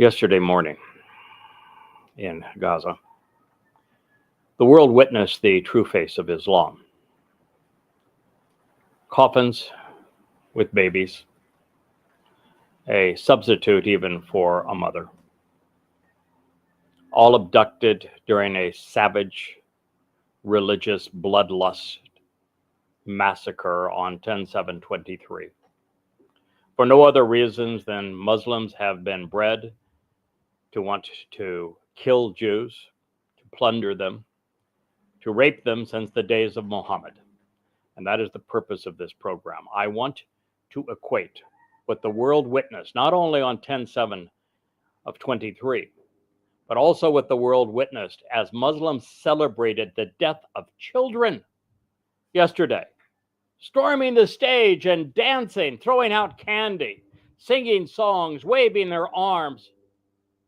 Yesterday morning in Gaza, the world witnessed the true face of Islam. Coffins with babies, a substitute even for a mother, all abducted during a savage religious bloodlust massacre on 10/7/23. For no other reasons than Muslims have been bred to want to kill Jews, to plunder them, to rape them since the days of Muhammad. And that is the purpose of this program. I want to equate what the world witnessed, not only on 10/7/23, but also what the world witnessed as Muslims celebrated the death of children yesterday, storming the stage and dancing, throwing out candy, singing songs, waving their arms,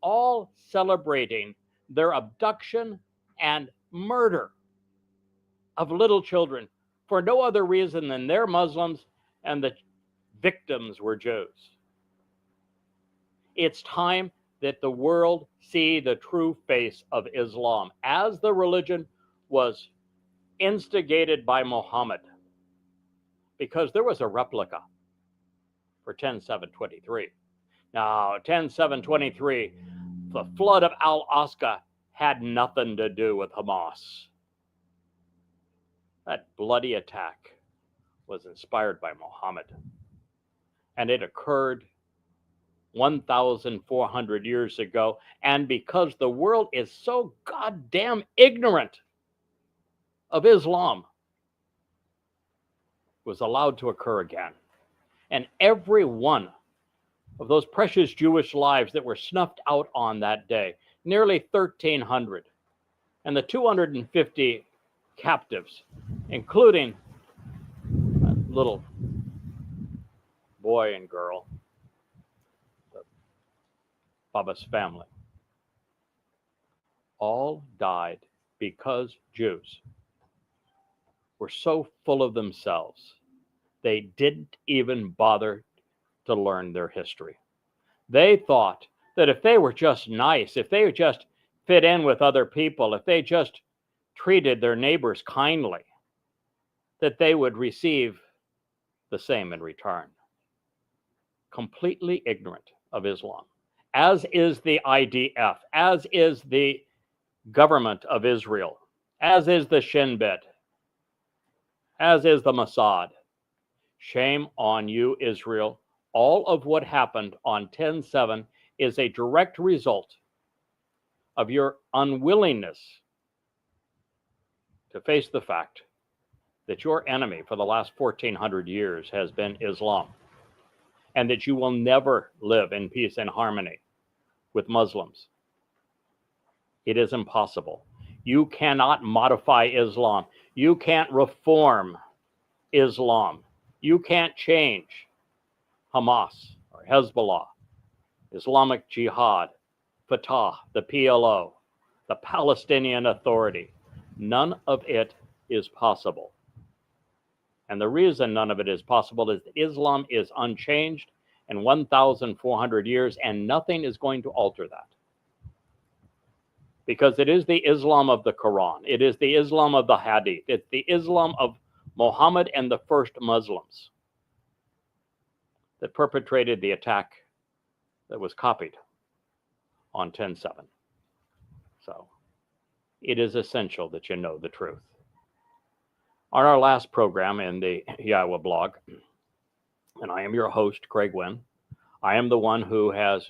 all celebrating their abduction and murder of little children for no other reason than they're Muslims and the victims were Jews. It's time that the world see the true face of Islam as the religion was instigated by Muhammad, because there was a replica for 10/7/23. Now, 10/7/23, the flood of Al-Aqsa had nothing to do with Hamas. That bloody attack was inspired by Muhammad, and it occurred 1,400 years ago. And because the world is so goddamn ignorant of Islam, it was allowed to occur again. And every one of those precious Jewish lives that were snuffed out on that day, nearly 1,300, and the 250 captives, including that little boy and girl, Baba's family, all died because Jews were so full of themselves, they didn't even bother to learn their history. They thought that if they were just nice, if they would just fit in with other people, if they just treated their neighbors kindly, that they would receive the same in return. Completely ignorant of Islam, as is the IDF, as is the government of Israel, as is the Shin Bet, as is the Mossad. Shame on you, Israel. All of what happened on 10/7 is a direct result of your unwillingness to face the fact that your enemy for the last 1,400 years has been Islam, and that you will never live in peace and harmony with Muslims. It is impossible. You cannot modify Islam. You can't reform Islam. You can't change Hamas or Hezbollah, Islamic Jihad, Fatah, the PLO, the Palestinian Authority. None of it is possible. And the reason none of it is possible is that Islam is unchanged in 1,400 years, and nothing is going to alter that. Because it is the Islam of the Quran. It is the Islam of the Hadith. It's the Islam of Muhammad and the first Muslims that perpetrated the attack that was copied on 10/7. So it is essential that you know the truth. On our last program in the YAHOWAH blog, and I am your host, Craig Winn, I am the one who has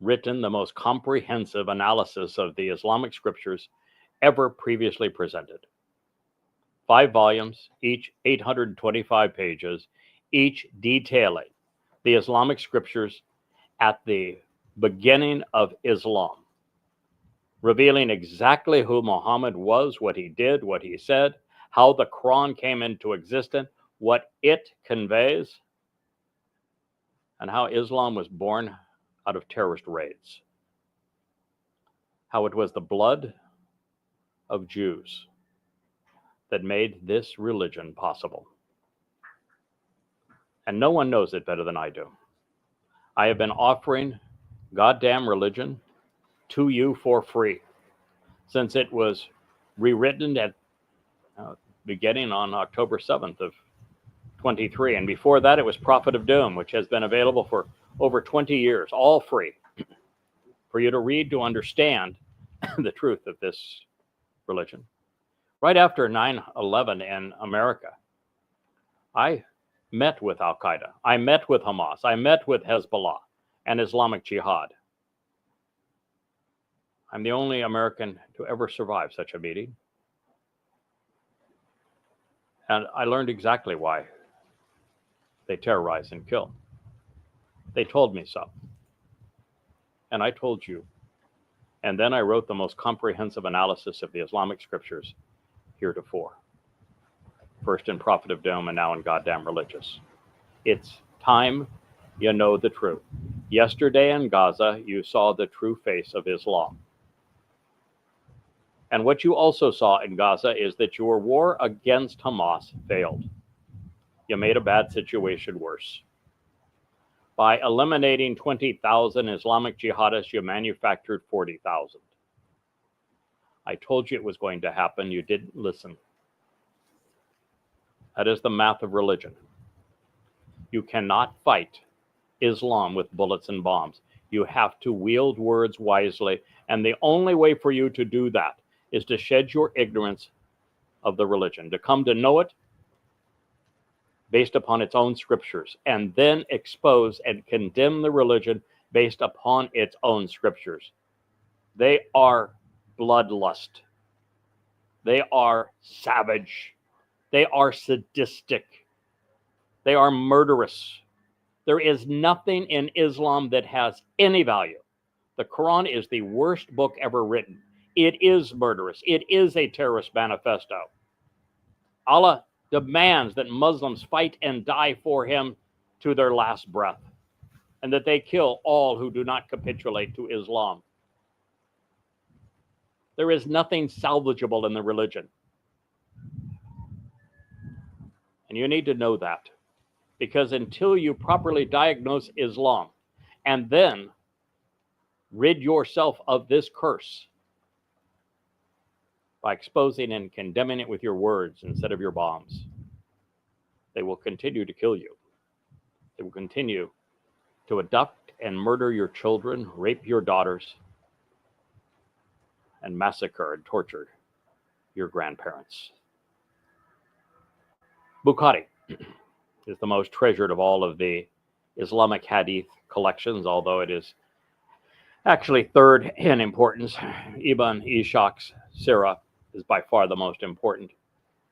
written the most comprehensive analysis of the Islamic scriptures ever previously presented. 5 volumes, each 825 pages, each detailing the Islamic scriptures at the beginning of Islam, revealing exactly who Muhammad was, what he did, what he said, how the Quran came into existence, what it conveys, and how Islam was born out of terrorist raids. How it was the blood of Jews that made this religion possible. And no one knows it better than I do. I have been offering goddamn religion to you for free, since it was rewritten at beginning on October 7th of 23. And before that, it was Prophet of Doom, which has been available for over 20 years, all free, for you to read, to understand the truth of this religion. Right after 9/11 in America, I met with Al-Qaeda. I met with Hamas. I met with Hezbollah and Islamic Jihad. I'm the only American to ever survive such a meeting. And I learned exactly why they terrorize and kill. They told me so. And I told you. And then I wrote the most comprehensive analysis of the Islamic scriptures heretofore. First in Prophet of Doom and now in Goddamn Religious. It's time you know the truth. Yesterday in Gaza, you saw the true face of Islam. And what you also saw in Gaza is that your war against Hamas failed. You made a bad situation worse. By eliminating 20,000 Islamic jihadists, you manufactured 40,000. I told you it was going to happen. You didn't listen. That is the math of religion. You cannot fight Islam with bullets and bombs. You have to wield words wisely. And the only way for you to do that is to shed your ignorance of the religion, to come to know it based upon its own scriptures, and then expose and condemn the religion based upon its own scriptures. They are bloodlust. They are savage. They are sadistic. They are murderous. There is nothing in Islam that has any value. The Quran is the worst book ever written. It is murderous. It is a terrorist manifesto. Allah demands that Muslims fight and die for him to their last breath, and that they kill all who do not capitulate to Islam. There is nothing salvageable in the religion. And you need to know that, because until you properly diagnose Islam and then rid yourself of this curse by exposing and condemning it with your words instead of your bombs, they will continue to kill you. They will continue to abduct and murder your children, rape your daughters, and massacre and torture your grandparents. Bukhari is the most treasured of all of the Islamic hadith collections, although it is actually third in importance. Ibn Ishaq's Sirah is by far the most important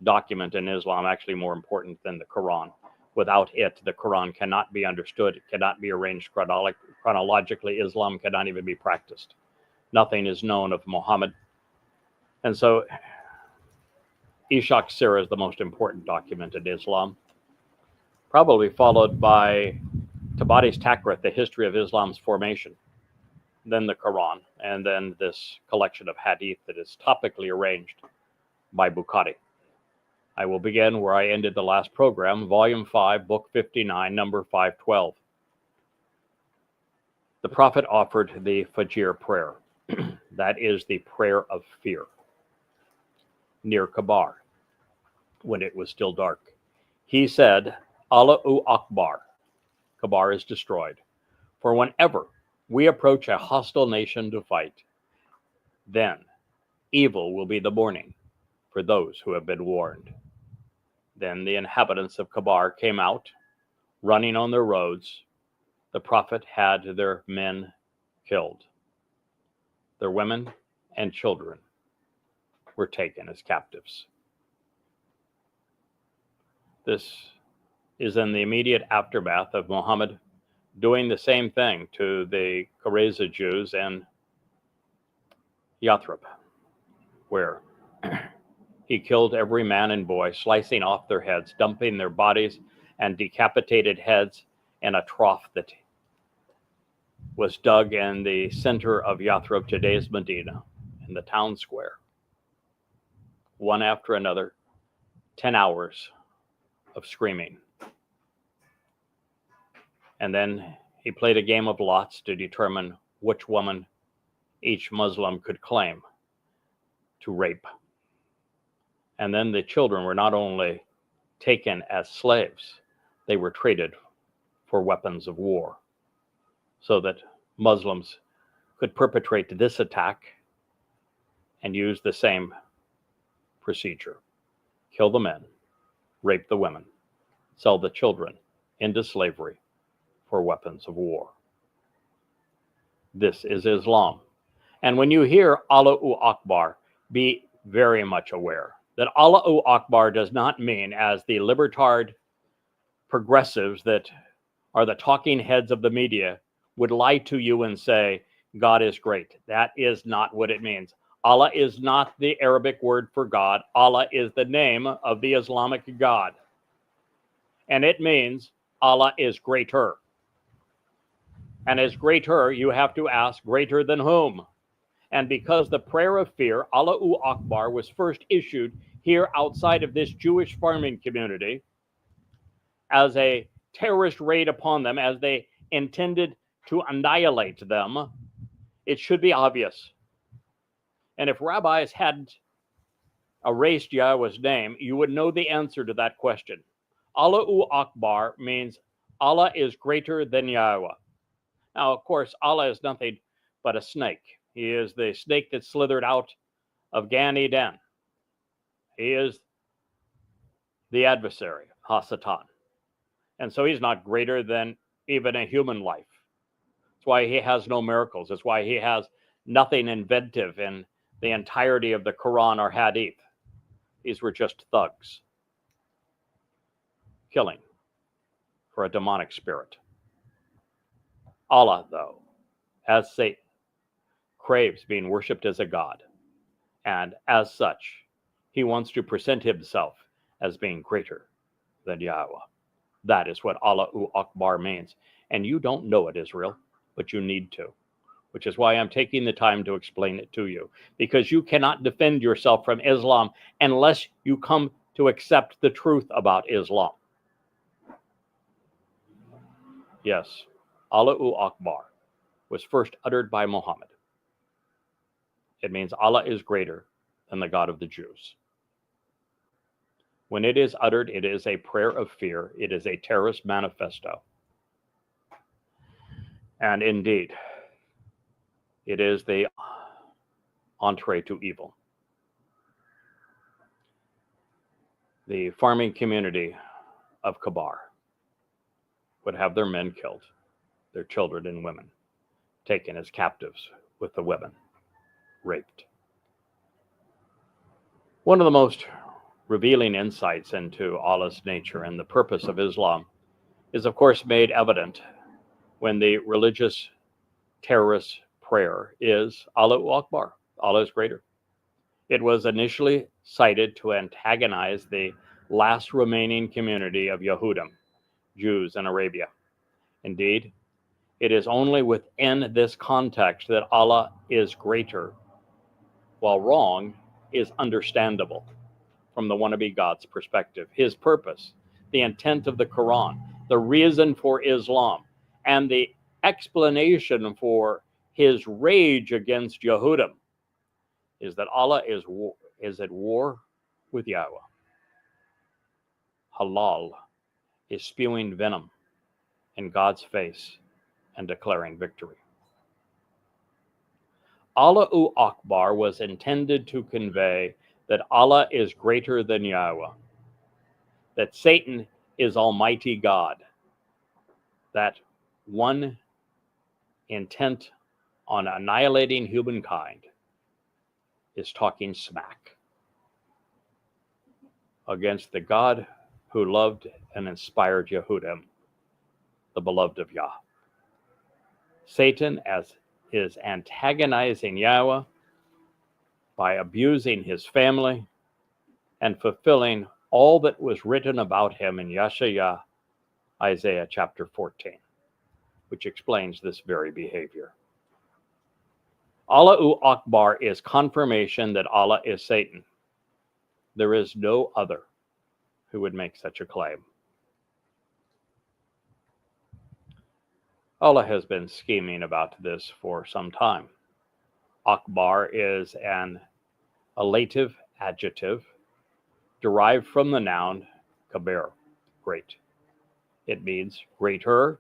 document in Islam, actually more important than the Quran. Without it, the Quran cannot be understood, it cannot be arranged chronologically. Islam cannot even be practiced. Nothing is known of Muhammad. And so Ishaq's Sirah is the most important document in Islam, probably followed by Tabari's Takrit, the history of Islam's formation, then the Quran, and then this collection of hadith that is topically arranged by Bukhari. I will begin where I ended the last program, Volume 5, Book 59, number 512. The Prophet offered the Fajr prayer. That is the prayer of fear, near Kabar, when it was still dark. He said, Allahu Akbar, Kabar is destroyed. For whenever we approach a hostile nation to fight, then evil will be the morning for those who have been warned. Then the inhabitants of Kabar came out, running on their roads. The Prophet had their men killed. Their women and children were taken as captives. This is in the immediate aftermath of Muhammad doing the same thing to the Qurayza Jews in Yathrib, where he killed every man and boy, slicing off their heads, dumping their bodies and decapitated heads in a trough that was dug in the center of Yathrib, today's Medina, in the town square. One after another, 10 hours of screaming. And then he played a game of lots to determine which woman each Muslim could claim to rape. And then the children were not only taken as slaves, they were traded for weapons of war, so that Muslims could perpetrate this attack and use the same procedure. Kill the men, rape the women, sell the children into slavery for weapons of war. This is Islam. And when you hear Allahu Akbar, be very much aware that Allahu Akbar does not mean, as the libertard progressives that are the talking heads of the media would lie to you and say, God is great. That is not what it means. Allah is not the Arabic word for God. Allah is the name of the Islamic God. And it means Allah is greater. And as greater, you have to ask, greater than whom? And because the prayer of fear, Allahu Akbar, was first issued here outside of this Jewish farming community as a terrorist raid upon them, as they intended to annihilate them, it should be obvious. And if rabbis hadn't erased Yahweh's name, you would know the answer to that question. Allahu Akbar means Allah is greater than Yahweh. Now, of course, Allah is nothing but a snake. He is the snake that slithered out of Gan Eden. He is the adversary, Hasatan. And so he's not greater than even a human life. That's why he has no miracles. That's why he has nothing inventive in the entirety of the Quran or Hadith. These were just thugs killing for a demonic spirit. Allah, though, as Satan, craves being worshipped as a god, and as such, he wants to present himself as being greater than Yahweh. That is what Allahu Akbar means. And you don't know it, Israel, but you need to, which is why I'm taking the time to explain it to you, because you cannot defend yourself from Islam unless you come to accept the truth about Islam. Yes, Allahu Akbar was first uttered by Muhammad. It means Allah is greater than the God of the Jews. When it is uttered, it is a prayer of fear. It is a terrorist manifesto. And indeed, it is the entree to evil. The farming community of Kabar would have their men killed, their children and women taken as captives, with the women raped. One of the most revealing insights into Allah's nature and the purpose of Islam is, of course, made evident when the religious terrorist prayer is Allahu Akbar, Allah is greater. It was initially cited to antagonize the last remaining community of Yahudim, Jews in Arabia. Indeed, it is only within this context that Allah is greater, while wrong is understandable from the wannabe God's perspective. His purpose, the intent of the Quran, the reason for Islam, and the explanation for his rage against Yahudim is that Allah is at war with Yahweh. Halal is spewing venom in God's face and declaring victory. Allahu Akbar was intended to convey that Allah is greater than Yahweh, that Satan is Almighty God, that one intent on annihilating humankind is talking smack against the God who loved and inspired Yehudim, the beloved of Yah. Satan, as is antagonizing Yahweh by abusing his family and fulfilling all that was written about him in Yeshayah, Isaiah chapter 14, which explains this very behavior. Allahu Akbar is confirmation that Allah is Satan. There is no other who would make such a claim. Allah has been scheming about this for some time. Akbar is an elative adjective derived from the noun kabir, great. It means greater,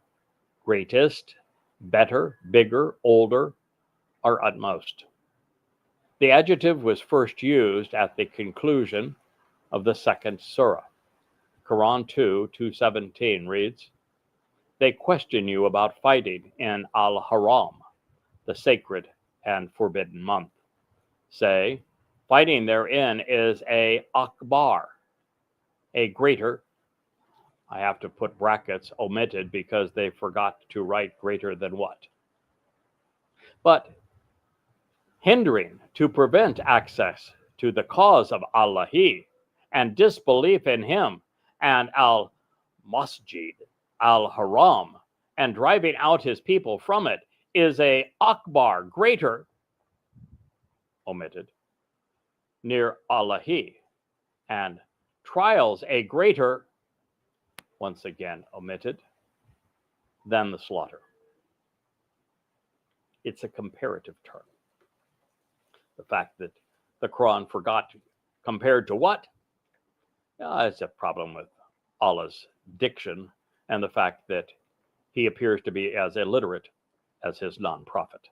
greatest, better, bigger, older, or utmost. The adjective was first used at the conclusion of the second surah. Quran 2:217 reads, "They question you about fighting in al-Haram, the sacred and forbidden month. Say, fighting therein is a akbar, a greater," I have to put brackets omitted because they forgot to write greater than what. But hindering to prevent access to the cause of Allahi and disbelief in him and al-Masjid, al-Haram, and driving out his people from it is a akbar, greater, omitted, near Allahi, and trials a greater, once again omitted, than the slaughter. It's a comparative term. The fact that the Quran forgot compared to what? It's a problem with Allah's diction and the fact that he appears to be as illiterate as his non-prophet.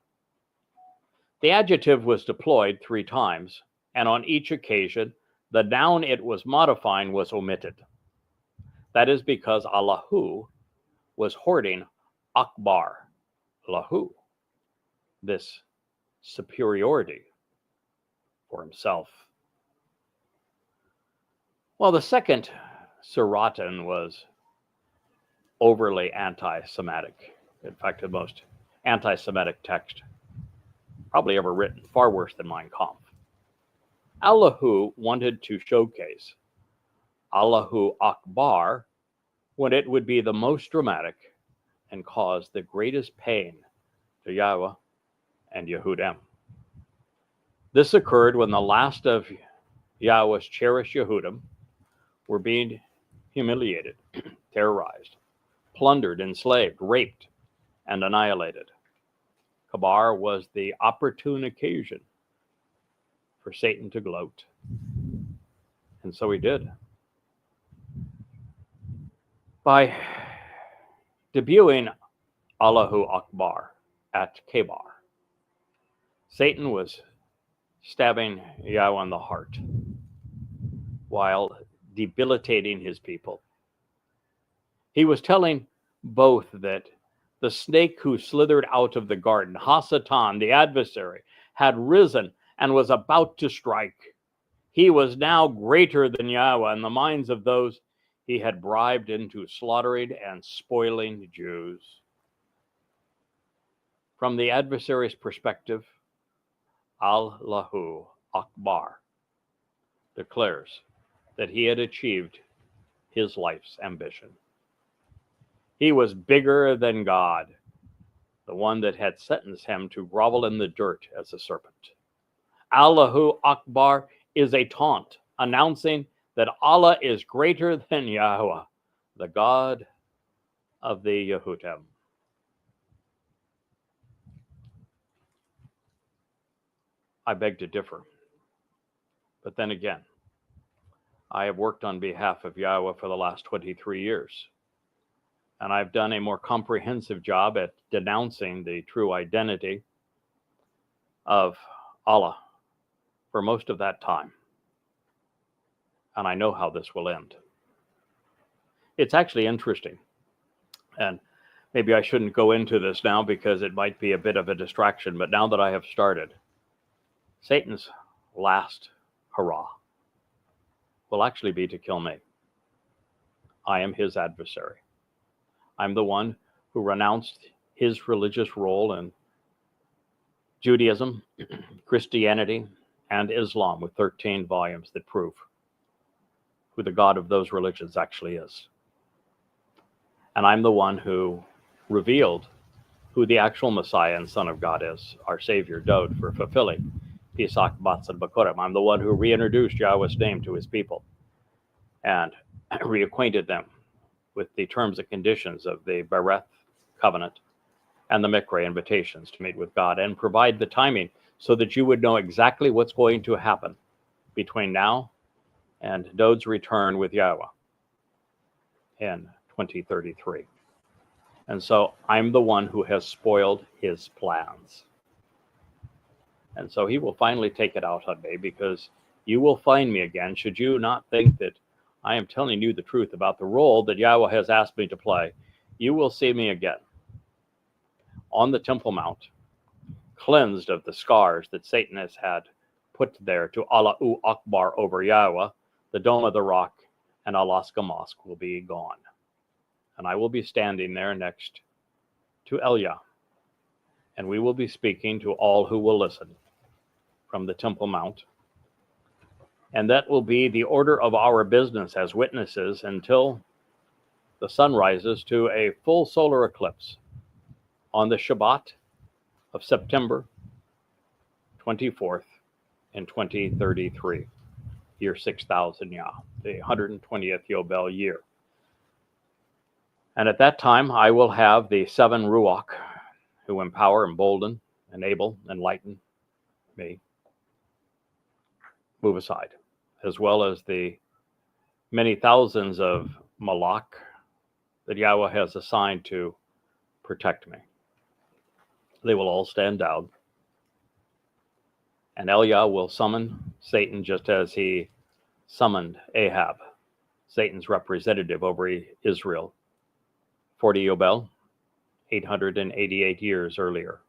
The adjective was deployed 3 times, and on each occasion, the noun it was modifying was omitted. That is because Allahu was hoarding Akbar, Lahu, this superiority for himself. Well, the second suratan was overly anti-Semitic. In fact, the most anti-Semitic text probably ever written, far worse than Mein Kampf. Allahu wanted to showcase Allahu Akbar when it would be the most dramatic and cause the greatest pain to Yahweh and Yehudim. This occurred when the last of Yahweh's cherished Yehudim were being humiliated, terrorized, plundered, enslaved, raped, and annihilated. Kabar was the opportune occasion for Satan to gloat. And so he did. By debuting Allahu Akbar at Kabar, Satan was stabbing Yahweh in the heart while debilitating his people. He was telling both that the snake who slithered out of the garden, Hasatan, the adversary, had risen and was about to strike. He was now greater than Yahweh in the minds of those he had bribed into slaughtering and spoiling the Jews. From the adversary's perspective, Allahu Akbar declares that he had achieved his life's ambition. He was bigger than God, the one that had sentenced him to grovel in the dirt as a serpent. Allahu Akbar is a taunt, announcing that Allah is greater than Yahowah, the God of the Yehudim. I beg to differ. But then again, I have worked on behalf of Yahweh for the last 23 years. And I've done a more comprehensive job at denouncing the true identity of Allah for most of that time. And I know how this will end. It's actually interesting. And maybe I shouldn't go into this now because it might be a bit of a distraction. But now that I have started, Satan's last hurrah will actually be to kill me. I am his adversary. I'm the one who renounced his religious role in Judaism, Christianity, and Islam with 13 volumes that prove who the God of those religions actually is. And I'm the one who revealed who the actual Messiah and Son of God is, our Savior, Dode, for fulfilling Pesach, Batz, and Bakurim. I'm the one who reintroduced Yahweh's name to his people and reacquainted them with the terms and conditions of the Bereth covenant and the Mikra invitations to meet with God, and provide the timing so that you would know exactly what's going to happen between now and Dod's return with Yahowah in 2033. And so I'm the one who has spoiled his plans. And so he will finally take it out on me, because you will find me again, should you not think that I am telling you the truth about the role that Yahowah has asked me to play. You will see me again on the Temple Mount, cleansed of the scars that Satan has had put there to Allahu Akbar over Yahowah. The Dome of the Rock and Alaska Mosque will be gone. And I will be standing there next to Elia. And we will be speaking to all who will listen from the Temple Mount. And that will be the order of our business as witnesses until the sun rises to a full solar eclipse on the Shabat of September 24th in 2033, year 6000 Yah, the 120th Yobel year. And at that time, I will have the 7 Ruach who empower, embolden, enable, enlighten me move aside, as well as the many thousands of Malach that Yahowah has assigned to protect me. They will all stand down, and Elia will summon Satan just as he summoned Ahab, Satan's representative over Israel, 40 Yobel, 888 years earlier.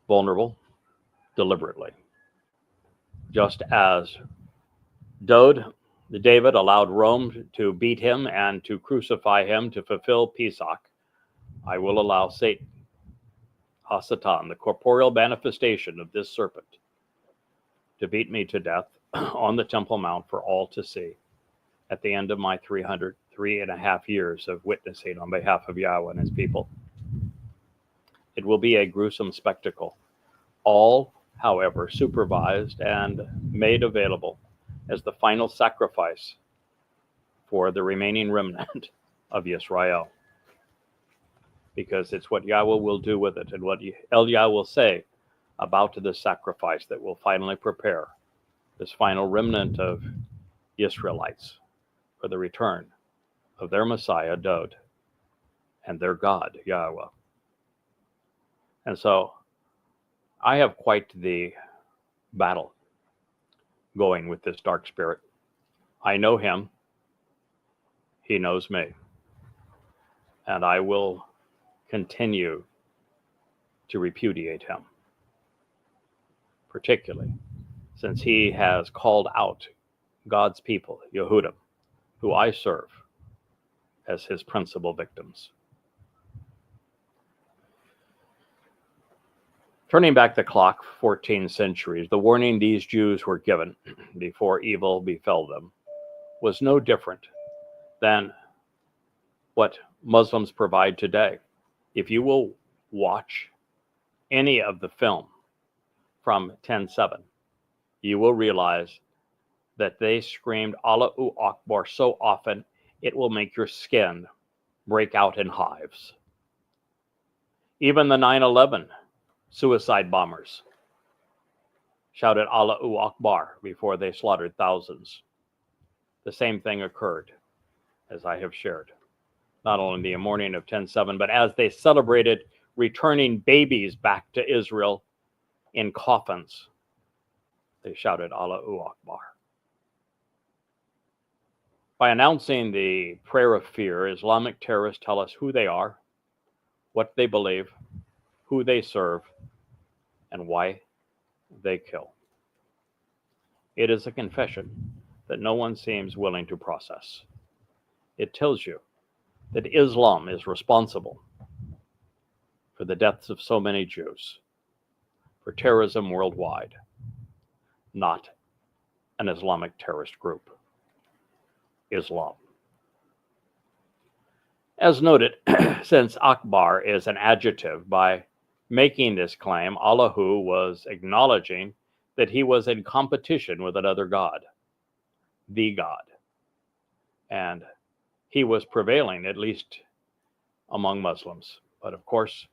Vulnerable, deliberately. Just as David allowed Rome to beat him and to crucify him to fulfill Pesach, I will allow Satan, Hasatan, the corporeal manifestation of this serpent, to beat me to death on the Temple Mount for all to see at the end of my 3.5 years of witnessing on behalf of Yahowah and his people. It will be a gruesome spectacle, all, however, supervised and made available as the final sacrifice for the remaining remnant of Israel. Because it's what Yahowah will do with it, and what Elia will say about this sacrifice that will finally prepare this final remnant of Israelites for the return of their Messiah, Dod, and their God, Yahowah. And so I have quite the battle going with this dark spirit. I know him. He knows me. And I will continue to repudiate him, particularly since he has called out God's people, Yehudim, who I serve, as his principal victims. Turning back the clock 14 centuries, the warning these Jews were given before evil befell them was no different than what Muslims provide today. If you will watch any of the film from 10/7, you will realize that they screamed Allahu Akbar so often it will make your skin break out in hives. Even the 9/11 suicide bombers shouted Allahu Akbar before they slaughtered thousands. The same thing occurred, as I have shared, not only in the morning of 10/7, but as they celebrated returning babies back to Israel in coffins, they shouted Allahu Akbar. By announcing the prayer of fear, Islamic terrorists tell us who they are, what they believe, who they serve, and why they kill. It is a confession that no one seems willing to process. It tells you that Islam is responsible for the deaths of so many Jews, for terrorism worldwide, not an Islamic terrorist group. Islam. As noted, since Akbar is an adjective, by making this claim, Allahu was acknowledging that he was in competition with another God, the God. And he was prevailing, at least among Muslims. But of course,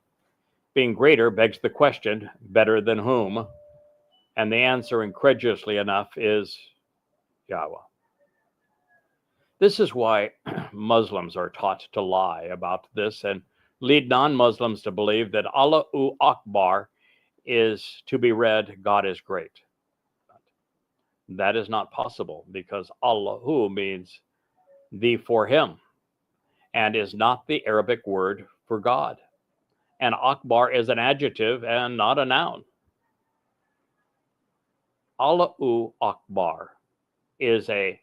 being greater begs the question, better than whom? And the answer, incredulously enough, is Yahweh. This is why Muslims are taught to lie about this and lead non-Muslims to believe that Allahu Akbar is to be read, God is great. That is not possible, because Allahu means the for him and is not the Arabic word for God. And Akbar is an adjective and not a noun. Allahu Akbar is a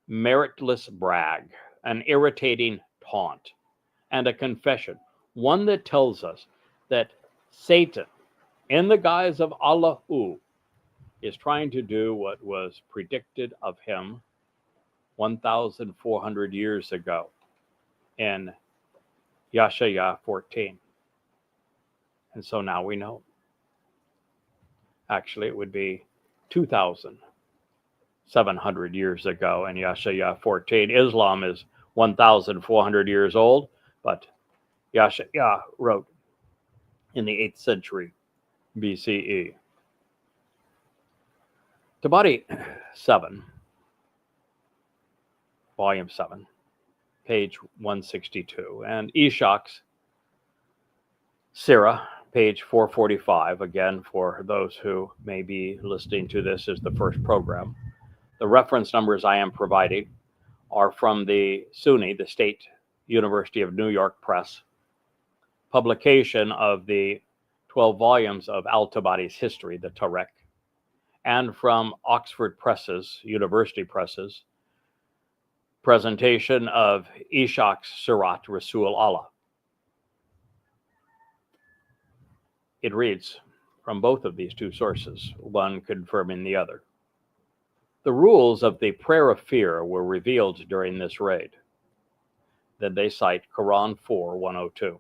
meritless brag, an irritating taunt, and a confession, one that tells us that Satan, in the guise of Allahu, is trying to do what was predicted of him 1,400 years ago in Yeshaya 14. And so now we know. Actually, it would be 2,700 years ago in Yeshaya 14. Islam is 1,400 years old, but Yeshaya wrote in the 8th century BCE. Tabari 7, volume 7, page 162, and Ishak's Sirah, page 445, again, for those who may be listening to this as the first program. The reference numbers I am providing are from the SUNY, the State University of New York Press, publication of the 12 volumes of Al-Tabari's history, the Tarek, and from Oxford Presses, University Presses, presentation of Ishak's Surat Rasul Allah. It reads from both of these two sources, one confirming the other. The rules of the prayer of fear were revealed during this raid. Then they cite Quran 4:102.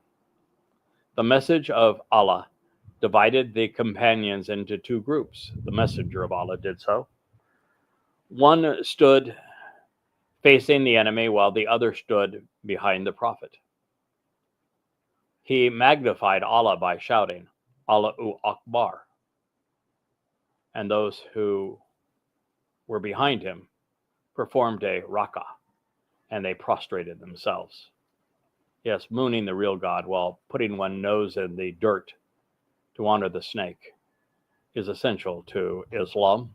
The message of Allah divided the companions into two groups. The messenger of Allah did so. One stood facing the enemy while the other stood behind the prophet. He magnified Allah by shouting, Allahu Akbar. And those who were behind him performed a rak'ah, and they prostrated themselves. Yes, mooning the real God while putting one nose in the dirt to honor the snake is essential to Islam.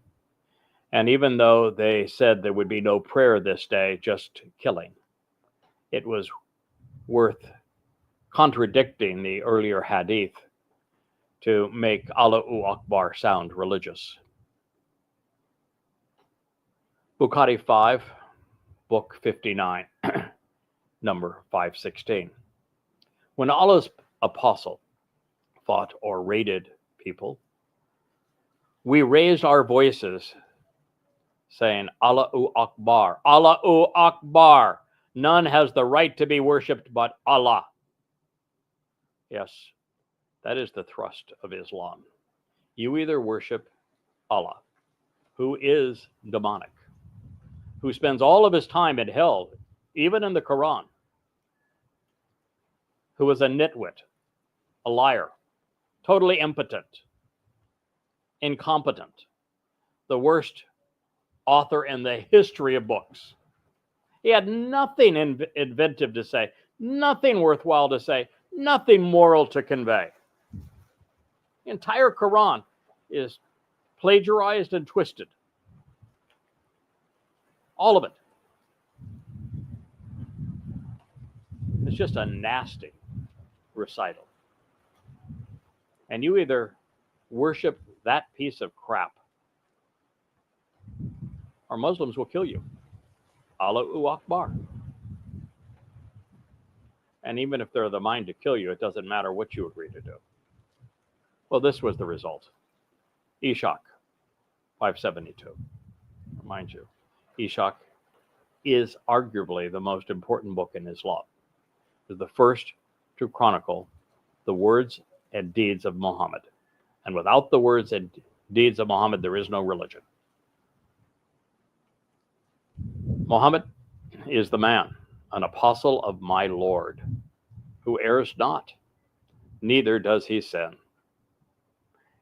And even though they said there would be no prayer this day, just killing, it was worth contradicting the earlier hadith to make Allahu Akbar sound religious. Bukhari 5, book 59, number 516. When Allah's apostle fought or raided people, we raised our voices saying, Allahu Akbar, Allahu Akbar. None has the right to be worshipped but Allah. Yes, that is the thrust of Islam. You either worship Allah, who is demonic, who spends all of his time in hell, even in the Quran, who is a nitwit, a liar, totally impotent, incompetent, the worst author in the history of books. He had nothing inventive to say, nothing worthwhile to say, nothing moral to convey. The entire Quran is plagiarized and twisted. All of it. It's just a nasty recital. And you either worship that piece of crap, or Muslims will kill you. Allahu Akbar. And even if they're of the mind to kill you, it doesn't matter what you agree to do. Well, this was the result. Ishaq, 572. Remind you, Ishaq is arguably the most important book in Islam. It is the first to chronicle the words and deeds of Muhammad. And without the words and deeds of Muhammad, there is no religion. Muhammad is the man, an apostle of my Lord. who errs not, neither does he sin.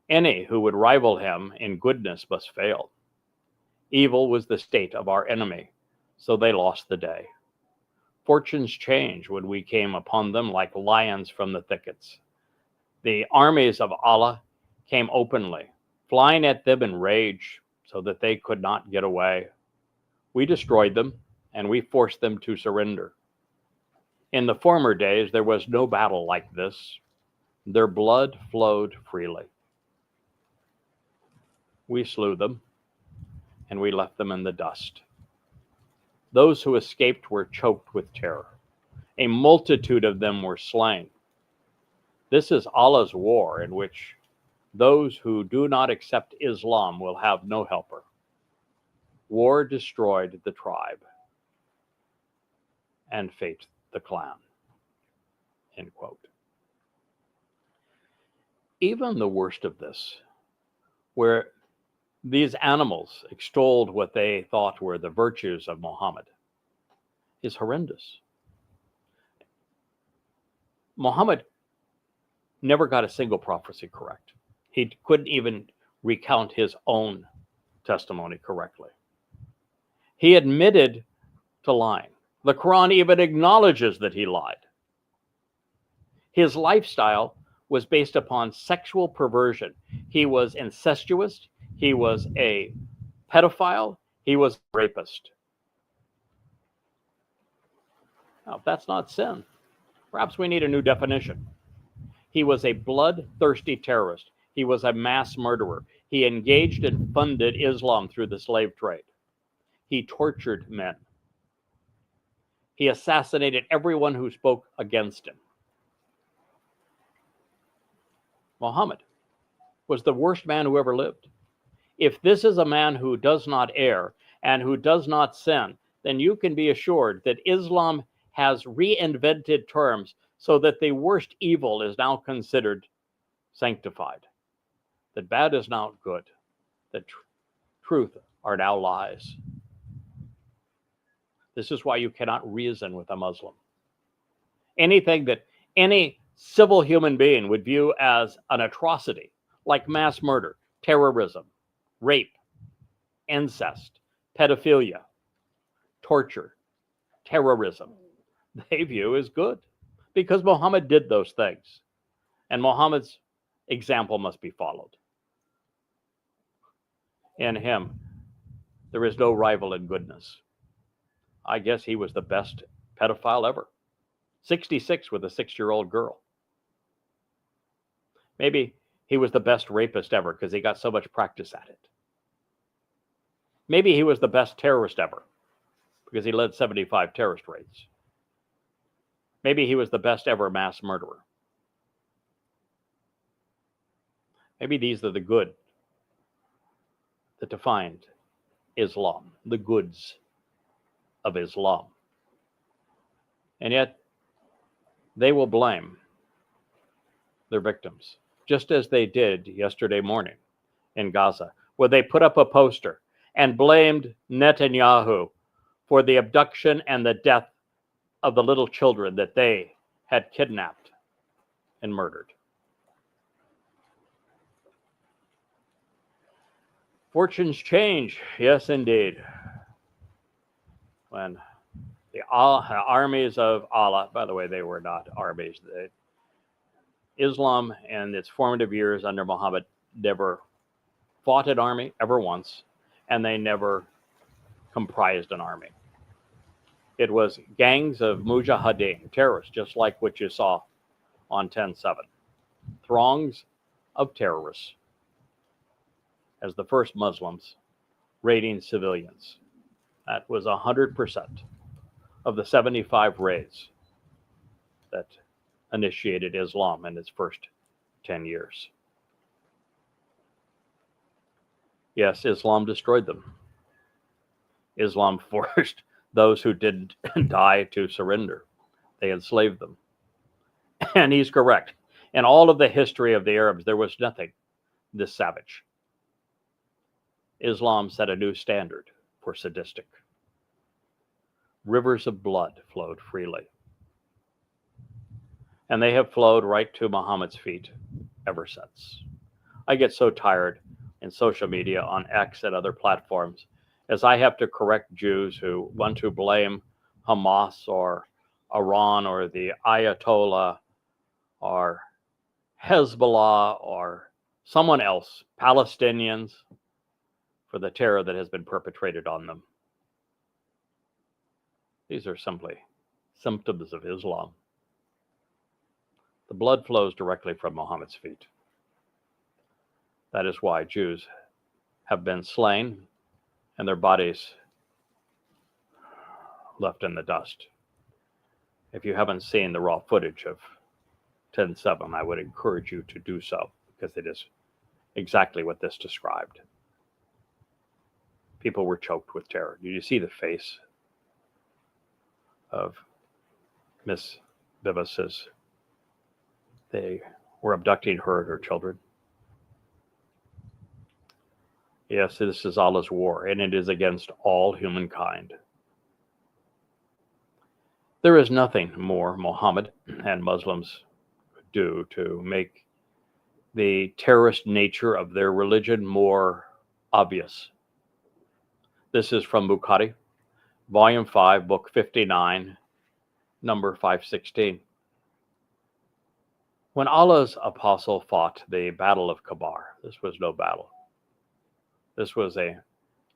Any who would rival him in goodness must fail. Evil was the state of our enemy, so they lost the day. Fortunes change when we came upon them like lions from the thickets. The armies of Allah came openly, flying at them in rage, so that they could not get away. We destroyed them, and we forced them to surrender. In the former days, there was no battle like this. Their blood flowed freely. We slew them, and we left them in the dust. Those who escaped were choked with terror. A multitude of them were slain. This is Allah's war, in which those who do not accept Islam will have no helper. War destroyed the tribe, and fate the clan. End quote. Even the worst of this, where these animals extolled what they thought were the virtues of Muhammad, is horrendous. Muhammad never got a single prophecy correct. He couldn't even recount his own testimony correctly. He admitted to lying. The Quran even acknowledges that he lied. His lifestyle was based upon sexual perversion. He was incestuous. He was a pedophile. He was a rapist. Now, if that's not sin, perhaps we need a new definition. He was a bloodthirsty terrorist. He was a mass murderer. He engaged and funded Islam through the slave trade. He tortured men. He assassinated everyone who spoke against him. Muhammad was the worst man who ever lived. If this is a man who does not err and who does not sin, then you can be assured that Islam has reinvented terms so that the worst evil is now considered sanctified, that bad is now good, that truth are now lies. This is why you cannot reason with a Muslim. Anything that any civil human being would view as an atrocity, like mass murder, terrorism, rape, incest, pedophilia, torture, terrorism, they view as good, because Muhammad did those things, and Muhammad's example must be followed. In him, there is no rival in goodness. I guess he was the best pedophile ever. 66 with a 6-year-old girl. Maybe he was the best rapist ever because he got so much practice at it. Maybe he was the best terrorist ever because he led 75 terrorist raids. Maybe he was the best ever mass murderer. Maybe these are the good that defined Islam, the goods of Islam. And yet, they will blame their victims, just as they did yesterday morning in Gaza, where they put up a poster and blamed Netanyahu for the abduction and the death of the little children that they had kidnapped and murdered. Fortunes change, yes, indeed. When the armies of Allah, by the way, they were not armies. Islam in its formative years under Muhammad never fought an army ever once, and they never comprised an army. It was gangs of mujahideen, terrorists, just like what you saw on 10/7. Throngs of terrorists as the first Muslims raiding civilians. That was 100% of the 75 raids that initiated Islam in its first 10 years. Yes, Islam destroyed them. Islam forced those who didn't die to surrender. They enslaved them. And he's correct. In all of the history of the Arabs, there was nothing this savage. Islam set a new standard for sadistic. Rivers of blood flowed freely. And they have flowed right to Muhammad's feet ever since. I get so tired in social media, on X and other platforms, as I have to correct Jews who want to blame Hamas or Iran or the Ayatollah or Hezbollah or someone else, Palestinians, for the terror that has been perpetrated on them. These are simply symptoms of Islam. The blood flows directly from Muhammad's feet. That is why Jews have been slain and their bodies left in the dust. If you haven't seen the raw footage of 10/7, I would encourage you to do so, because it is exactly what this described. People were choked with terror. Did you see the face of Miss Bibas as they were abducting her and her children? Yes, this is Allah's war, and it is against all humankind. There is nothing more Muhammad and Muslims could do to make the terrorist nature of their religion more obvious. This is from Bukhari, Volume 5, Book 59, number 516. When Allah's apostle fought the Battle of Kabar, this was no battle. This was a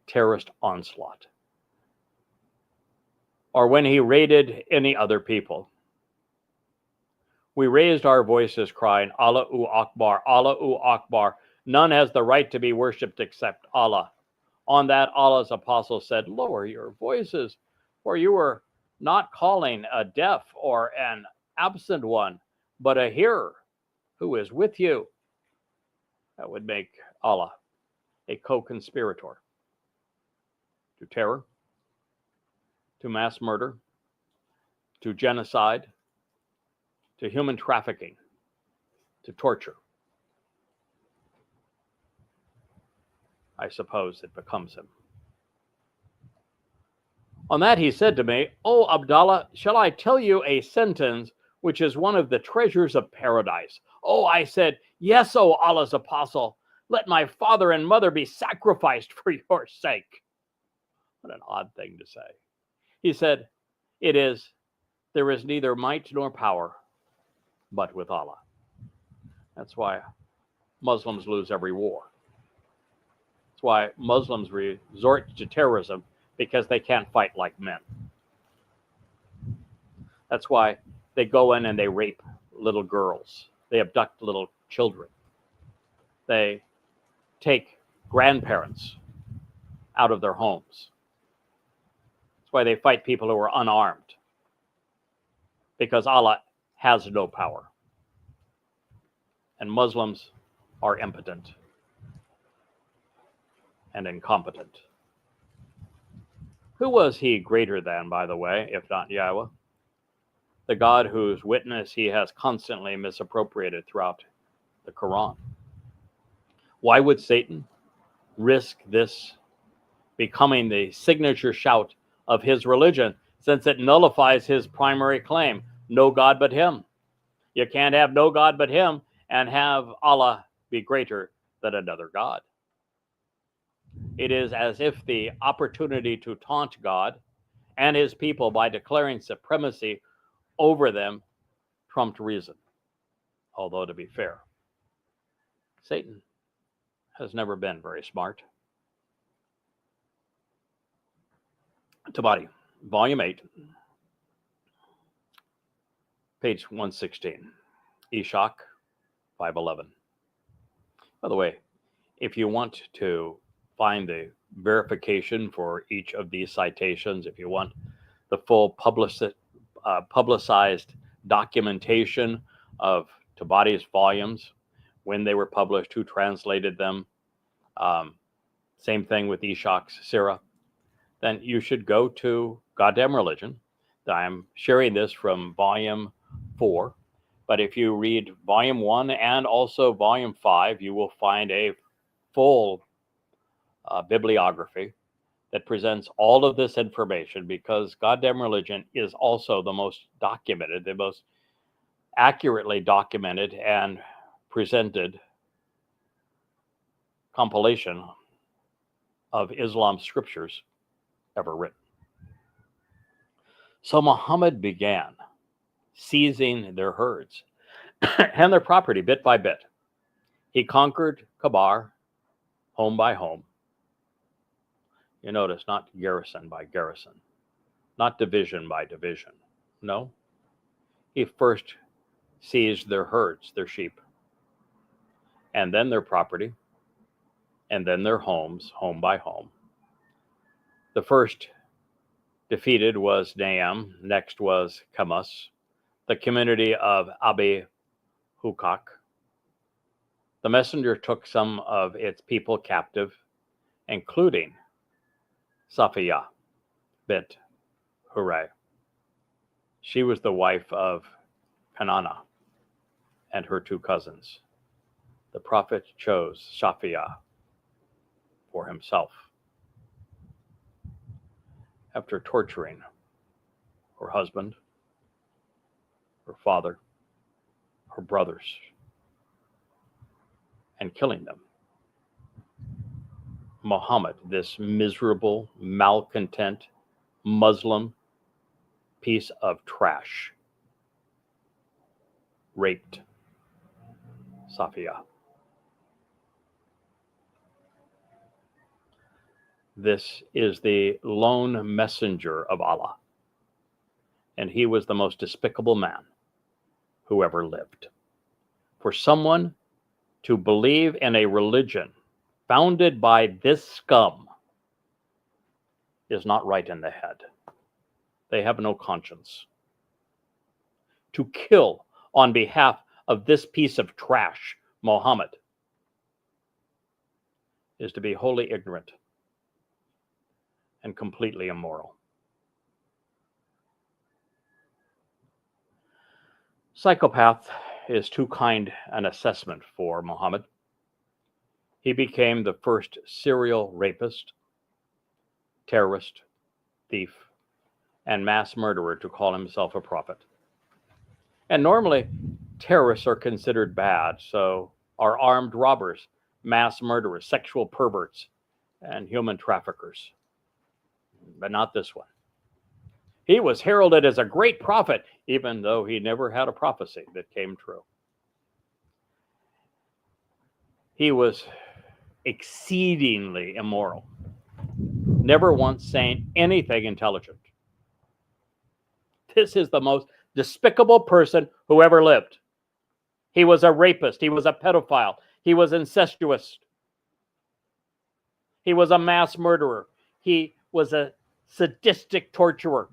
terrorist onslaught. Or when he raided any other people, we raised our voices crying, Allahu Akbar, Allahu Akbar. None has the right to be worshipped except Allah. On that, Allah's apostle said, lower your voices, for you are not calling a deaf or an absent one, but a hearer who is with you. That would make Allah a co-conspirator to terror, to mass murder, to genocide, to human trafficking, to torture. I suppose it becomes him. On that he said to me, O Abdallah, shall I tell you a sentence which is one of the treasures of paradise? Oh, I said, yes, O Allah's apostle. Let my father and mother be sacrificed for your sake. What an odd thing to say. He said, there is neither might nor power but with Allah. That's why Muslims lose every war. That's why Muslims resort to terrorism, because they can't fight like men. That's why they go in and they rape little girls. They abduct little children. They take grandparents out of their homes. That's why they fight people who are unarmed, because Allah has no power. And Muslims are impotent and incompetent. Who was he greater than, by the way, if not Yahweh? The God whose witness he has constantly misappropriated throughout the Quran. Why would Satan risk this becoming the signature shout of his religion, since it nullifies his primary claim, no God but him? You can't have no God but him and have Allah be greater than another God. It is as if the opportunity to taunt God and his people by declaring supremacy over them trumped reason. Although, to be fair, Satan has never been very smart. Tabari, Volume 8, page 116, Ishaq 511. By the way, if you want to find the verification for each of these citations, if you want the full publicized documentation of Tabari's volumes, when they were published, who translated them, same thing with Ishaq's Sirah, then you should go to Goddamn Religion. I'm sharing this from Volume 4, but if you read Volume 1 and also Volume 5, you will find a full bibliography that presents all of this information, because Goddamn Religion is also the most documented, the most accurately documented and presented compilation of Islam scriptures ever written. So Muhammad began seizing their herds and their property bit by bit. He conquered Kabar, home by home. You notice, not garrison by garrison, not division by division. No, he first seized their herds, their sheep, and then their property, and then their homes, home by home. The first defeated was Naam, next was Kamus, the community of Abi Hukak. The messenger took some of its people captive, including Safiya bint Huray. She was the wife of Kanana and her two cousins. The prophet chose Safiya for himself. After torturing her husband, her father, her brothers, and killing them, Muhammad, this miserable, malcontent Muslim piece of trash, raped Safiya. This is the lone messenger of Allah, and he was the most despicable man who ever lived. For someone to believe in a religion founded by this scum is not right in the head. They have no conscience. To kill on behalf of this piece of trash, Muhammad, is to be wholly ignorant and completely immoral. Psychopath is too kind an assessment for Muhammad. He became the first serial rapist, terrorist, thief, and mass murderer to call himself a prophet. And normally, terrorists are considered bad, so are armed robbers, mass murderers, sexual perverts, and human traffickers. But not this one. He was heralded as a great prophet, even though he never had a prophecy that came true. He was exceedingly immoral, never once saying anything intelligent. This is the most despicable person who ever lived. He was a rapist. He was a pedophile. He was incestuous. He was a mass murderer. He was a sadistic torturer.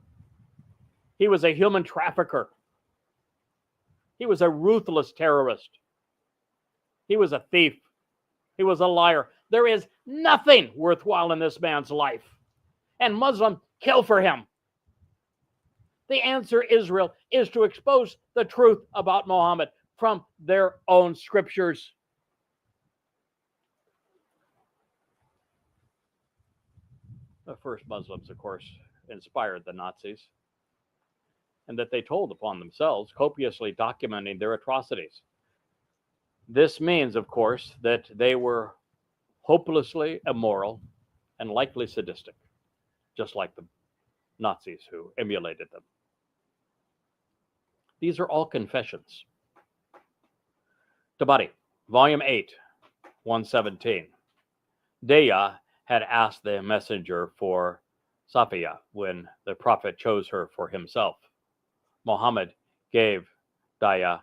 He was a human trafficker. He was a ruthless terrorist. He was a thief. He was a liar. There is nothing worthwhile in this man's life. And Muslims kill for him. The answer, Israel, is to expose the truth about Muhammad from their own scriptures. The first Muslims, of course, inspired the Nazis, and that they told upon themselves, copiously documenting their atrocities. This means, of course, that they were hopelessly immoral and likely sadistic, just like the Nazis who emulated them. These are all confessions. Tabari, Volume 8, 117. Daya had asked the messenger for Safiya when the prophet chose her for himself. Muhammad gave Daya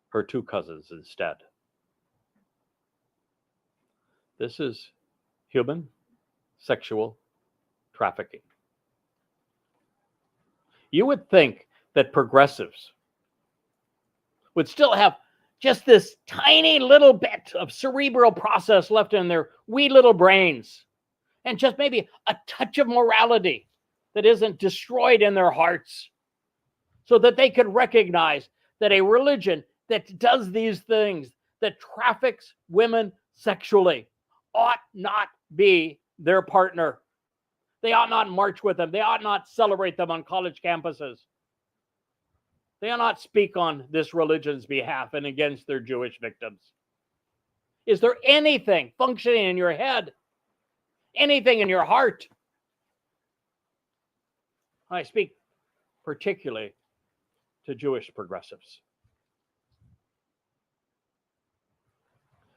her two cousins instead. This is human sexual trafficking. You would think that progressives would still have just this tiny little bit of cerebral process left in their wee little brains, and just maybe a touch of morality that isn't destroyed in their hearts, so that they could recognize that a religion that does these things, that traffics women sexually, ought not be their partner. They ought not march with them. They ought not celebrate them on college campuses. They do not speak on this religion's behalf and against their Jewish victims. Is there anything functioning in your head? Anything in your heart? I speak particularly to Jewish progressives.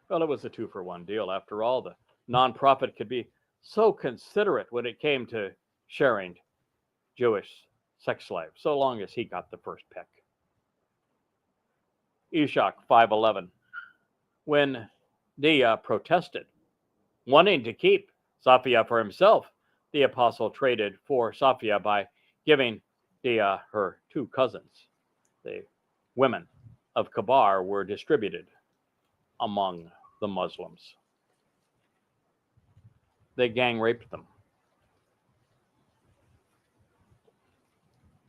Well, it was a 2-for-1 deal. After all, the nonprofit could be so considerate when it came to sharing Jewish sex slaves, so long as he got the first pick. Eshach 5:11. When Dia protested, wanting to keep Saphia for himself, the apostle traded for Saphia by giving Dia her 2 cousins. The women of Kabar were distributed among the Muslims. They gang raped them.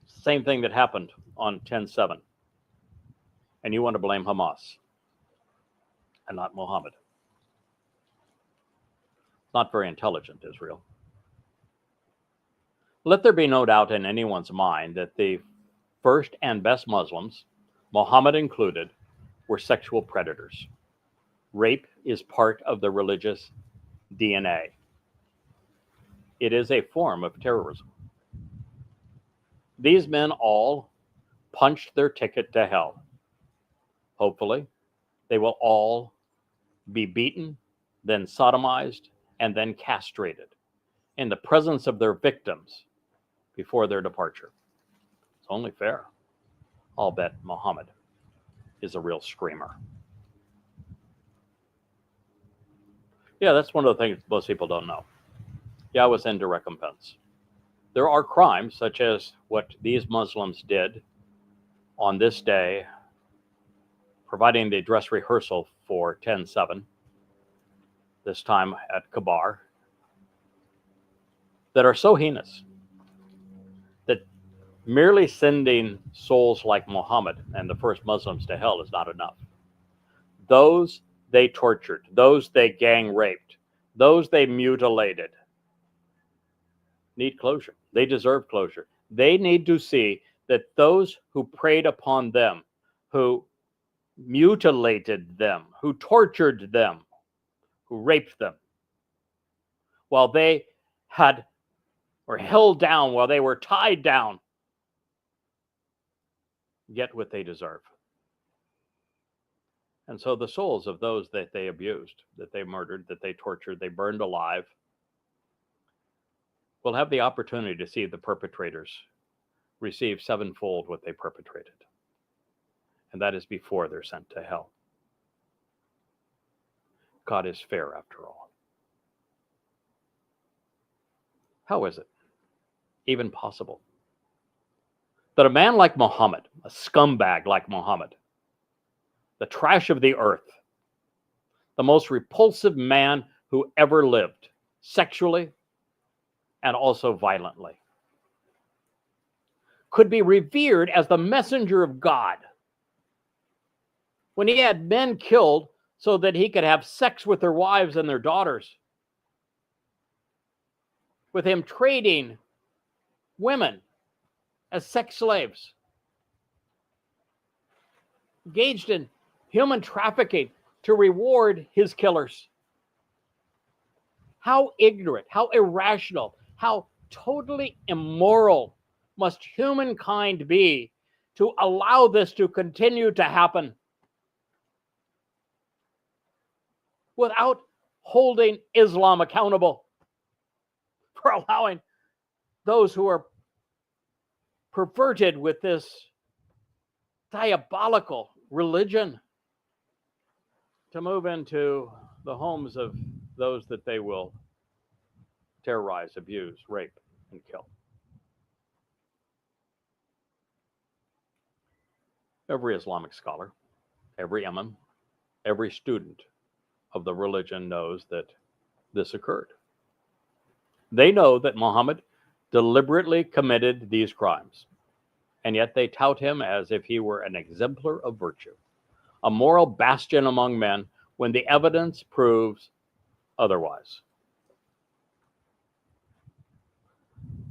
Same thing that happened on 10/7. And you want to blame Hamas and not Muhammad. Not very intelligent, Israel. Let there be no doubt in anyone's mind that the first and best Muslims, Muhammad included, were sexual predators. Rape is part of the religious DNA. It is a form of terrorism. These men all punched their ticket to hell. Hopefully, they will all be beaten, then sodomized, and then castrated in the presence of their victims before their departure. It's only fair. I'll bet Muhammad is a real screamer. Yeah, that's one of the things most people don't know. Yahweh's into recompense. There are crimes such as what these Muslims did on this day, providing the dress rehearsal for 10/7, this time at Kabar, that are so heinous that merely sending souls like Muhammad and the first Muslims to hell is not enough. Those they tortured, those they gang raped, those they mutilated need closure. They deserve closure. They need to see that those who preyed upon them, who mutilated them, who tortured them, who raped them, while they had or held down, while they were tied down, get what they deserve. And so the souls of those that they abused, that they murdered, that they tortured, they burned alive, will have the opportunity to see the perpetrators receive 7-fold what they perpetrated. And that is before they're sent to hell. God is fair after all. How is it even possible that a man like Muhammad, a scumbag like Muhammad, the trash of the earth, the most repulsive man who ever lived, sexually and also violently, could be revered as the messenger of God when he had men killed so that he could have sex with their wives and their daughters, with him trading women as sex slaves, engaged in human trafficking to reward his killers. How ignorant, how irrational, how totally immoral must humankind be to allow this to continue to happen without holding Islam accountable for allowing those who are perverted with this diabolical religion to move into the homes of those that they will terrorize, abuse, rape, and kill. Every Islamic scholar, every imam, every student of the religion knows that this occurred. They know that Muhammad deliberately committed these crimes, and yet they tout him as if he were an exemplar of virtue, a moral bastion among men, when the evidence proves otherwise.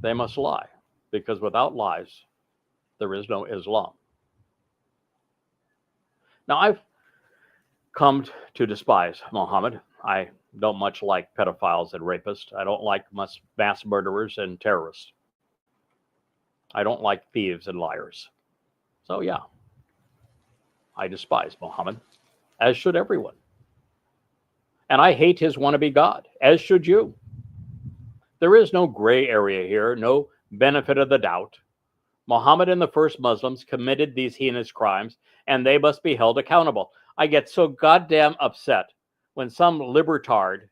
They must lie, because without lies, there is no Islam. Now, I've come to despise Muhammad. I don't much like pedophiles and rapists. I don't like mass murderers and terrorists. I don't like thieves and liars. So yeah, I despise Muhammad, as should everyone. And I hate his wannabe God, as should you. There is no gray area here, no benefit of the doubt. Muhammad and the first Muslims committed these heinous crimes, and they must be held accountable. I get so goddamn upset when some libertard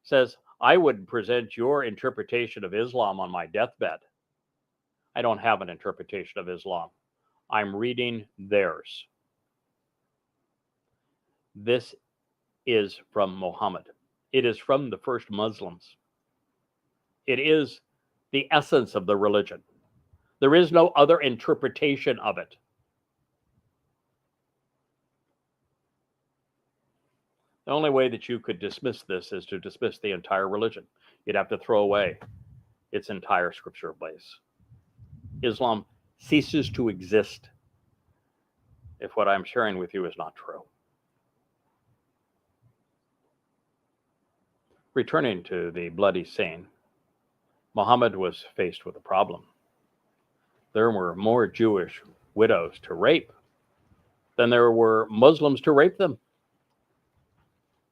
says, I would present your interpretation of Islam on my deathbed. I don't have an interpretation of Islam. I'm reading theirs. This is from Muhammad. It is from the first Muslims. It is the essence of the religion. There is no other interpretation of it. The only way that you could dismiss this is to dismiss the entire religion. You'd have to throw away its entire scripture base. Islam ceases to exist if what I'm sharing with you is not true. Returning to the bloody scene, Muhammad was faced with a problem. There were more Jewish widows to rape than there were Muslims to rape them.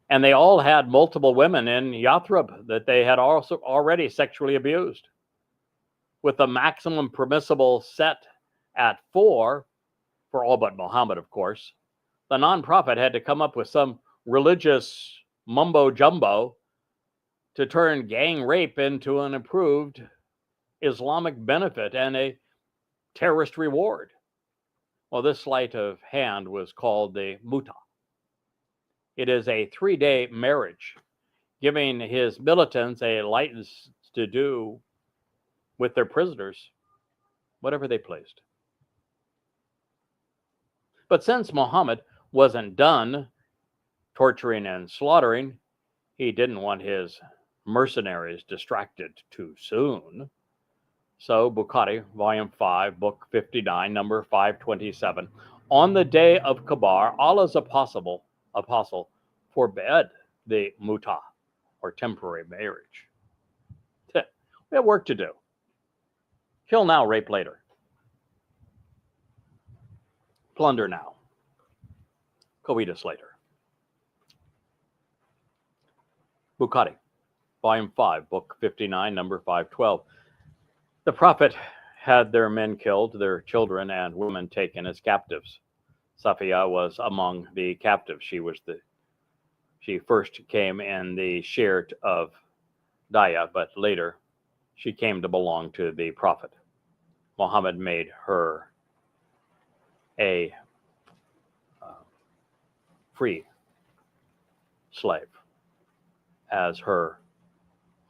And they all had multiple women in Yathrib that they had also already sexually abused, with the maximum permissible set at 4 for all but Muhammad, of course. The non-prophet had to come up with some religious mumbo-jumbo to turn gang rape into an approved Islamic benefit and a terrorist reward. Well, this sleight of hand was called the muta. It is a 3-day marriage, giving his militants a license to do with their prisoners whatever they pleased. But since Muhammad wasn't done torturing and slaughtering, he didn't want his mercenaries distracted too soon. So Bukhari, volume 5, book 59, number 527, on the day of Kabar, Allah's apostle forbade the muta, or temporary marriage. We have work to do. Kill now, rape later. Plunder now. Coitus later. Bukhari, volume 5, book 59, number 512. The prophet had their men killed, their children and women taken as captives. Safiya was among the captives. She first came in the shirt of Daya, but later she came to belong to the prophet. Muhammad made her a free slave as her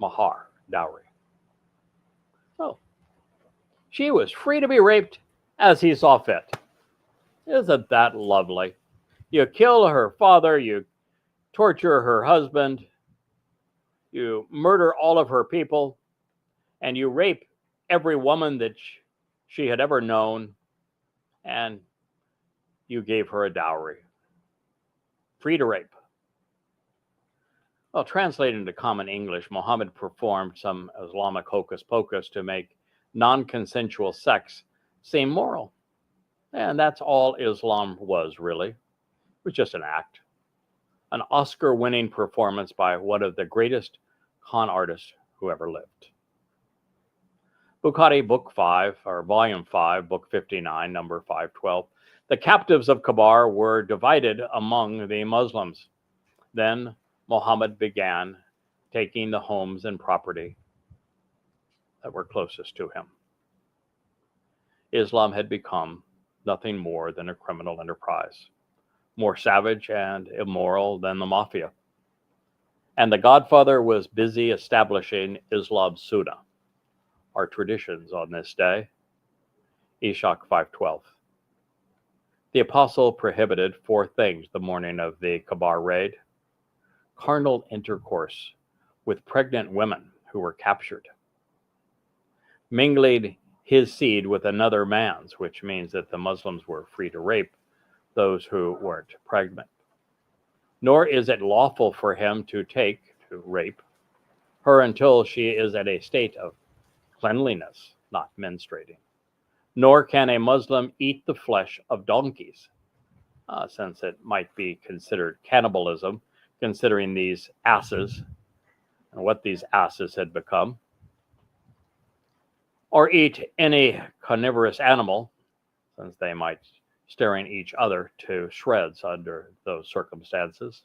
mahar, dowry. So she was free to be raped as he saw fit. Isn't that lovely? You kill her father, you torture her husband, you murder all of her people, and you rape every woman that she had ever known, and you gave her a dowry. Free to rape. Well, translated into common English, Muhammad performed some Islamic hocus pocus to make non-consensual sex seem moral. And that's all Islam was, really. It was just an act. An Oscar-winning performance by one of the greatest con artists who ever lived. Bukhari, book 5, or volume 5, book 59, number 512. The captives of Kabar were divided among the Muslims. Then Muhammad began taking the homes and property that were closest to him. Islam had become nothing more than a criminal enterprise, more savage and immoral than the mafia. And the Godfather was busy establishing Islam's Sunnah, our traditions on this day. Ishaq 5:12. The apostle prohibited 4 things the morning of the Kabar raid: carnal intercourse with pregnant women who were captured, mingling his seed with another man's, which means that the Muslims were free to rape those who weren't pregnant. Nor is it lawful for him to rape her until she is at a state of cleanliness, not menstruating. Nor can a Muslim eat the flesh of donkeys, since it might be considered cannibalism, considering these asses and what these asses had become. Or eat any carnivorous animal, since they might tearing each other to shreds under those circumstances.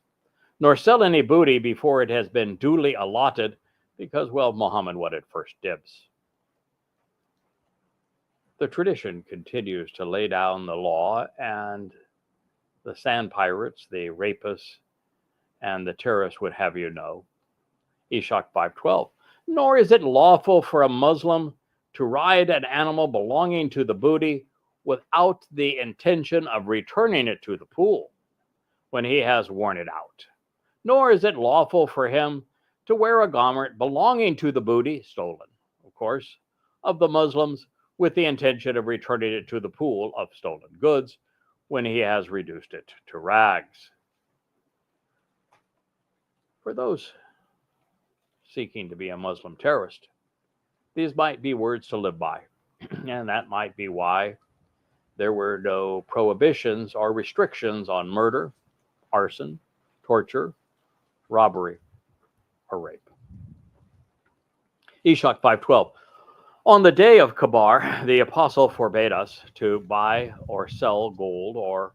Nor sell any booty before it has been duly allotted, because, well, Muhammad wanted first dibs. The tradition continues to lay down the law, and the sand pirates, the rapists, and the terrorists would have you know. Eshach 5:12. Nor is it lawful for a Muslim to ride an animal belonging to the booty without the intention of returning it to the pool when he has worn it out. Nor is it lawful for him to wear a garment belonging to the booty, stolen, of course, of the Muslims, with the intention of returning it to the pool of stolen goods when he has reduced it to rags. For those seeking to be a Muslim terrorist, these might be words to live by, and that might be why there were no prohibitions or restrictions on murder, arson, torture, robbery, or rape. Eshach 5:12. On the day of Kabar, the apostle forbade us to buy or sell gold or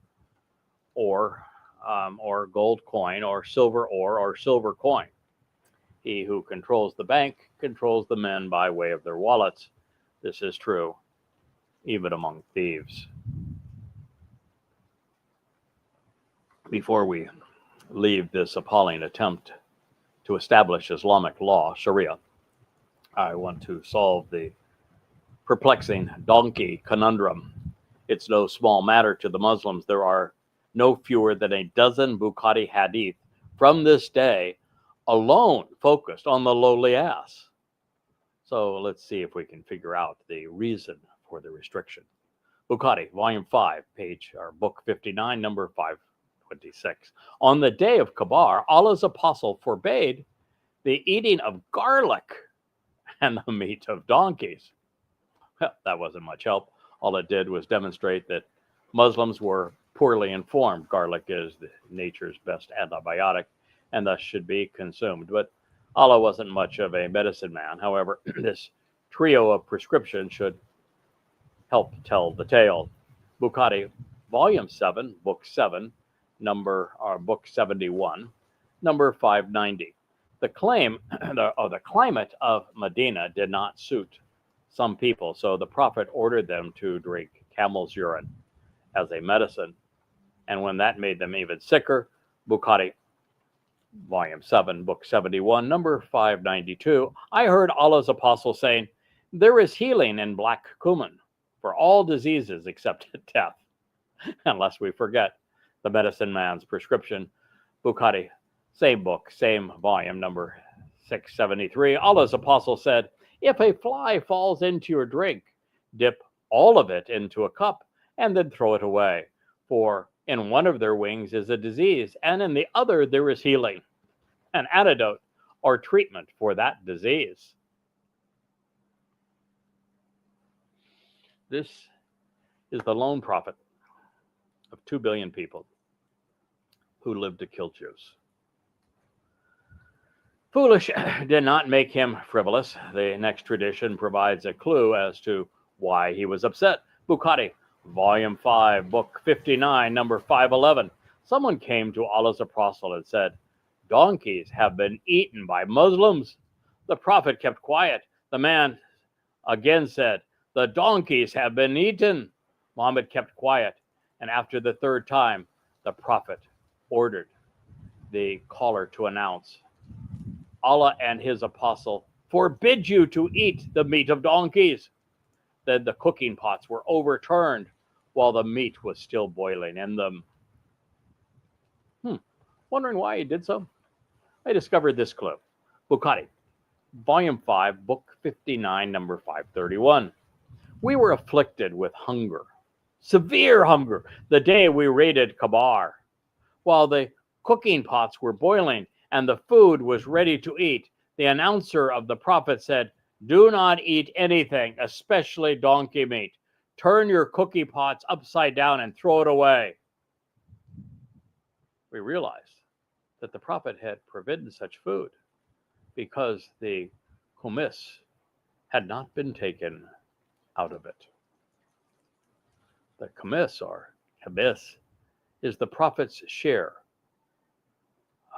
gold coin or silver ore or silver coin. He who controls the bank controls the men by way of their wallets. This is true even among thieves. Before we leave this appalling attempt to establish Islamic law, Sharia, I want to solve the perplexing donkey conundrum. It's no small matter to the Muslims. There are no fewer than a dozen Bukhari hadith from this day alone focused on the lowly ass. So let's see if we can figure out the reason for the restriction. Bukhari, volume 5, book 59, number 526. On the day of Kabar, Allah's apostle forbade the eating of garlic and the meat of donkeys. Well, that wasn't much help. All it did was demonstrate that Muslims were poorly informed. Garlic is nature's best antibiotic and thus should be consumed. But Allah wasn't much of a medicine man. However, this trio of prescriptions should help tell the tale. Bukhari, volume 7, book 7, book 71, number 590. The climate of Medina did not suit some people, so the Prophet ordered them to drink camel's urine as a medicine. And when that made them even sicker, Bukhari, volume 7, book 71, number 592, I heard Allah's apostle saying, there is healing in black cumin for all diseases except death, unless we forget the medicine man's prescription. Bukhari, same book, same volume, number 673. Allah's apostle said, if a fly falls into your drink, dip all of it into a cup and then throw it away. For in one of their wings is a disease, and in the other there is healing, an antidote or treatment for that disease. This is the lone prophet of 2 billion people who lived to kill Jews. Foolish did not make him frivolous. The next tradition provides a clue as to why he was upset. Bukhari, volume 5, book 59, number 511. Someone came to Allah's apostle and said, donkeys have been eaten by Muslims. The prophet kept quiet. The man again said, the donkeys have been eaten. Muhammad kept quiet. And after the third time, the prophet ordered the caller to announce, Allah and his apostle forbid you to eat the meat of donkeys. Then the cooking pots were overturned while the meat was still boiling in them. Wondering why he did so? I discovered this clue. Bukhari, volume 5, book 59, number 531. We were afflicted with hunger, severe hunger the day we raided Kabar. While the cooking pots were boiling and the food was ready to eat, the announcer of the prophet said, "Do not eat anything, especially donkey meat. Turn your cookie pots upside down and throw it away." We realized that the prophet had forbidden such food because the kumis had not been taken out of it. The kumis, or kabis, is the prophet's share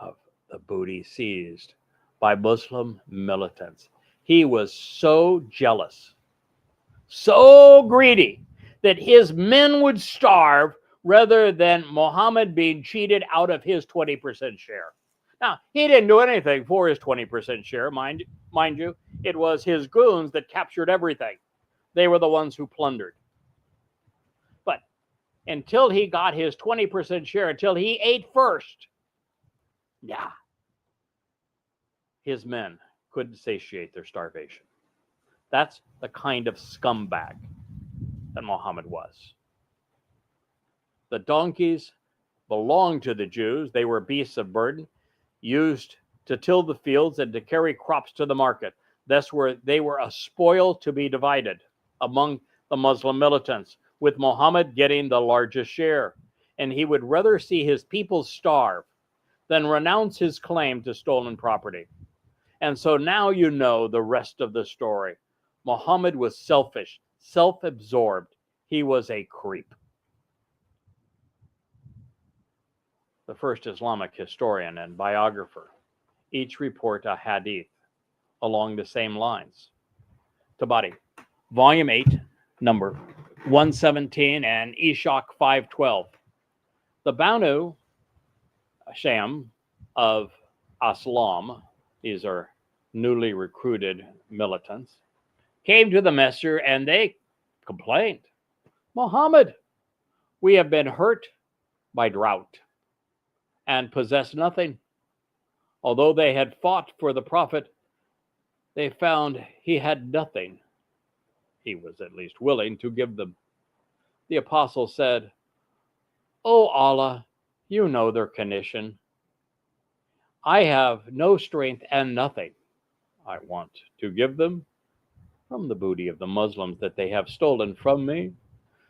of the booty seized by Muslim militants. He was so jealous, so greedy, that his men would starve rather than Muhammad being cheated out of his 20% share. Now, he didn't do anything for his 20% share, mind you. It was his goons that captured everything. They were the ones who plundered. But until he got his 20% share, until he ate first, his men couldn't satiate their starvation. That's the kind of scumbag that Muhammad was. The donkeys belonged to the Jews. They were beasts of burden, used to till the fields and to carry crops to the market. Thus they were a spoil to be divided among the Muslim militants, with Muhammad getting the largest share. And he would rather see his people starve than renounce his claim to stolen property. And so now you know the rest of the story. Muhammad was selfish, self-absorbed. He was a creep. The first Islamic historian and biographer each report a hadith along the same lines. Tabari, Volume 8, number 117, and Ishaq 512. The Banu Sham of Aslam, these are newly recruited militants, came to the messenger and they complained, "Muhammad, we have been hurt by drought and possess nothing." Although they had fought for the prophet, they found he had nothing he was at least willing to give them. The apostle said, "O Allah, you know their condition. I have no strength and nothing I want to give them from the booty of the Muslims that they have stolen from me.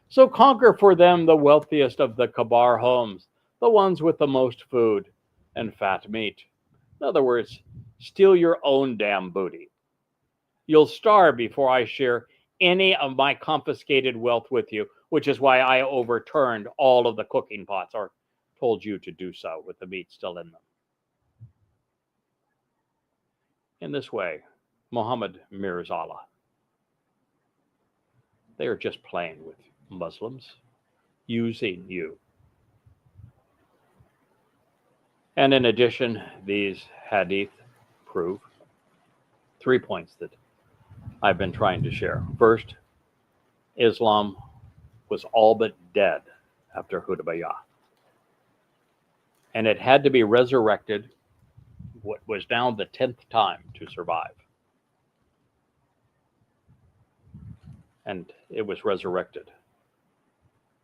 So conquer for them the wealthiest of the Kabar homes, the ones with the most food and fat meat." In other words, steal your own damn booty. You'll starve before I share any of my confiscated wealth with you, which is why I overturned all of the cooking pots, or told you to do so with the meat still in them. In this way, Muhammad mirrors Allah. They are just playing with Muslims, using you. And in addition, these hadith prove 3 points that I've been trying to share. First, Islam was all but dead after Hudaybiyah. And it had to be resurrected, what was now the 10th time, to survive. And it was resurrected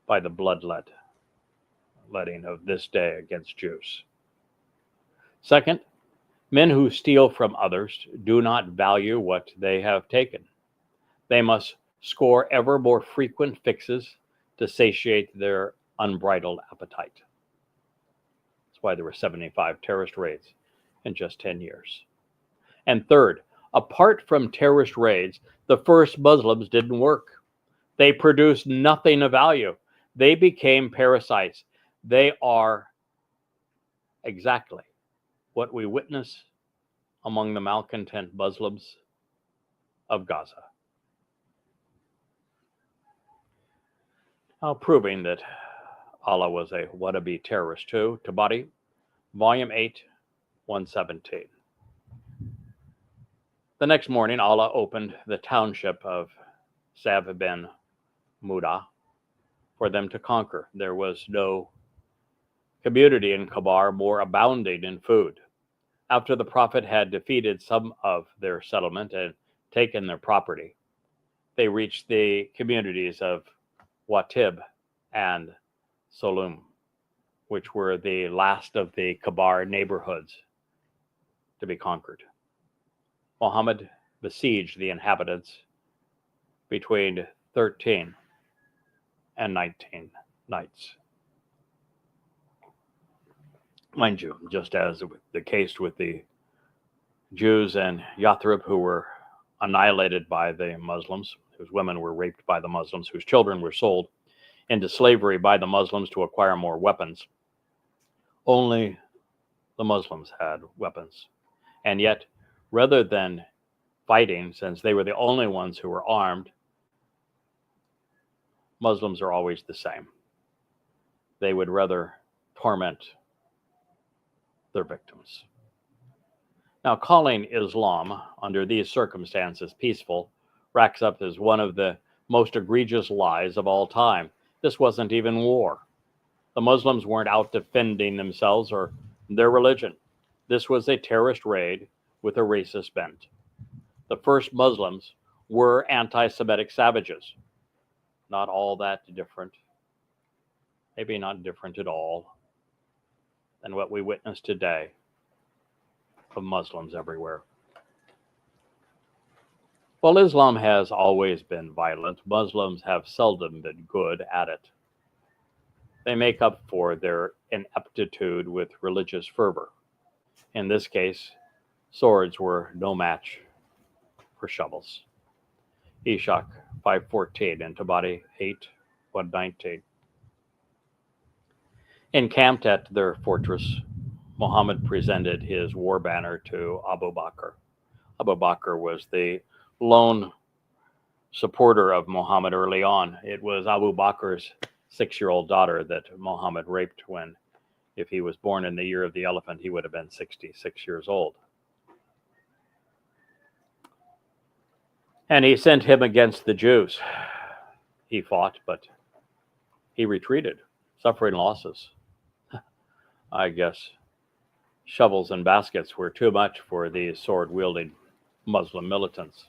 by the bloodletting of this day against Jews. Second, men who steal from others do not value what they have taken. They must score ever more frequent fixes to satiate their unbridled appetite. That's why there were 75 terrorist raids in just 10 years. And third, apart from terrorist raids, the first Muslims didn't work. They produced nothing of value. They became parasites. They are exactly what we witness among the malcontent Muslims of Gaza. Now, proving that Allah was a wannabe terrorist too, Tabari, Volume 8, 117. The next morning, Allah opened the township of Sab ben Muda for them to conquer. There was no community in Kabar more abounding in food. After the prophet had defeated some of their settlement and taken their property, they reached the communities of Watib and Solum, which were the last of the Kabar neighborhoods to be conquered. Muhammad besieged the inhabitants between 13 and 19 nights. Mind you, just as the case with the Jews in Yathrib, who were annihilated by the Muslims, whose women were raped by the Muslims, whose children were sold into slavery by the Muslims to acquire more weapons. Only the Muslims had weapons. And yet, rather than fighting, since they were the only ones who were armed, Muslims are always the same. They would rather torment their victims. Now, calling Islam under these circumstances peaceful racks up as one of the most egregious lies of all time. This wasn't even war. The Muslims weren't out defending themselves or their religion. This was a terrorist raid with a racist bent. The first Muslims were anti-Semitic savages. Not all that different, maybe not different at all, than what we witness today of Muslims everywhere. While Islam has always been violent, Muslims have seldom been good at it. They make up for their ineptitude with religious fervor. In this case, swords were no match for shovels. Ishaq 5:14 and Tabari 8:119. Encamped at their fortress, Muhammad presented his war banner to Abu Bakr. Abu Bakr was the lone supporter of Muhammad early on. It was Abu Bakr's 6-year-old daughter that Muhammad raped when, if he was born in the year of the elephant, he would have been 66 years old. And he sent him against the Jews. He fought, but he retreated, suffering losses. I guess shovels and baskets were too much for these sword-wielding Muslim militants.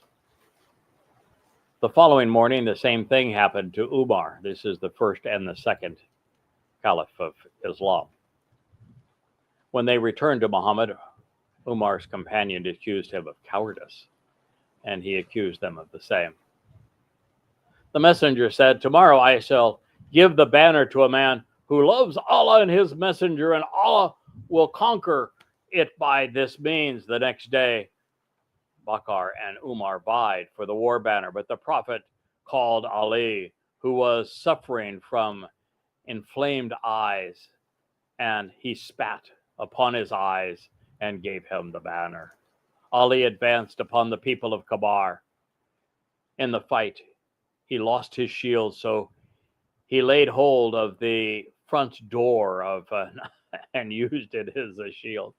The following morning, the same thing happened to Umar. This is the first and the second caliph of Islam. When they returned to Muhammad, Umar's companion accused him of cowardice, and he accused them of the same. The messenger said, "Tomorrow I shall give the banner to a man who loves Allah and his messenger, and Allah will conquer it by this means." The next day, Bakr and Umar vied for the war banner, but the Prophet called Ali, who was suffering from inflamed eyes, and he spat upon his eyes and gave him the banner. Ali advanced upon the people of Kabar. In the fight, he lost his shield, so he laid hold of the front door of and used it as a shield.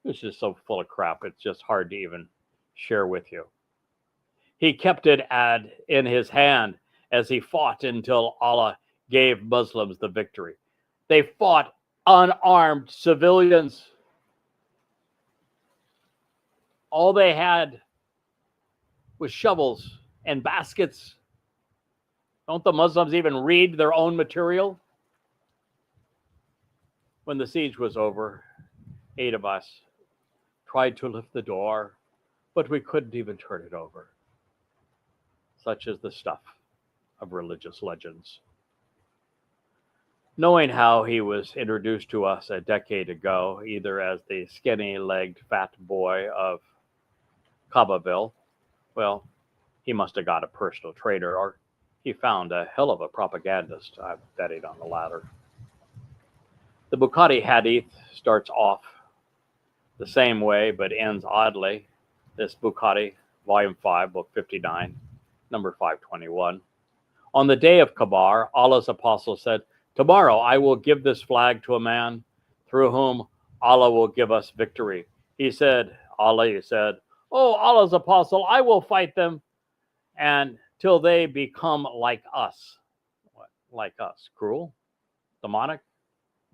This is so full of crap, it's just hard to even share with you. He kept it in his hand as he fought until Allah gave Muslims the victory. They fought unarmed civilians. All they had was shovels and baskets. Don't the Muslims even read their own material? When the siege was over, 8 of us tried to lift the door, but we couldn't even turn it over. Such is the stuff of religious legends. Knowing how he was introduced to us a decade ago, either as the skinny-legged fat boy of Kabaville, well, he must have got a personal trainer, or he found a hell of a propagandist. I'm betting on the latter. The Bukhari Hadith starts off the same way, but ends oddly. This Bukhari, Volume 5, Book 59, number 521. On the day of Kabar, Allah's apostle said, "Tomorrow I will give this flag to a man through whom Allah will give us victory." Allah said, "Oh, Allah's apostle, I will fight them and till they become like us." What? Like us? Cruel? Demonic?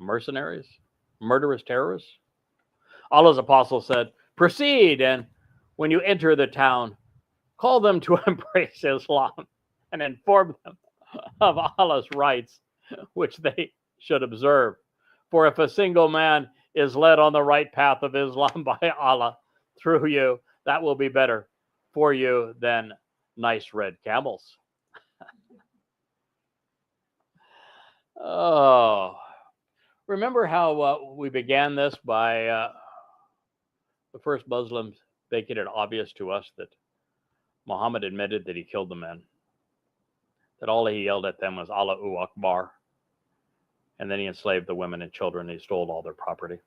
Mercenaries? Murderous terrorists? Allah's apostle said, "Proceed, and when you enter the town, call them to embrace Islam and inform them of Allah's rights which they should observe. For if a single man is led on the right path of Islam by Allah through you, that will be better for you than nice red camels. Oh, remember how we began this by the first Muslims making it obvious to us that Muhammad admitted that he killed the men, that all he yelled at them was Allahu Akbar, and then he enslaved the women and children. He stole all their property.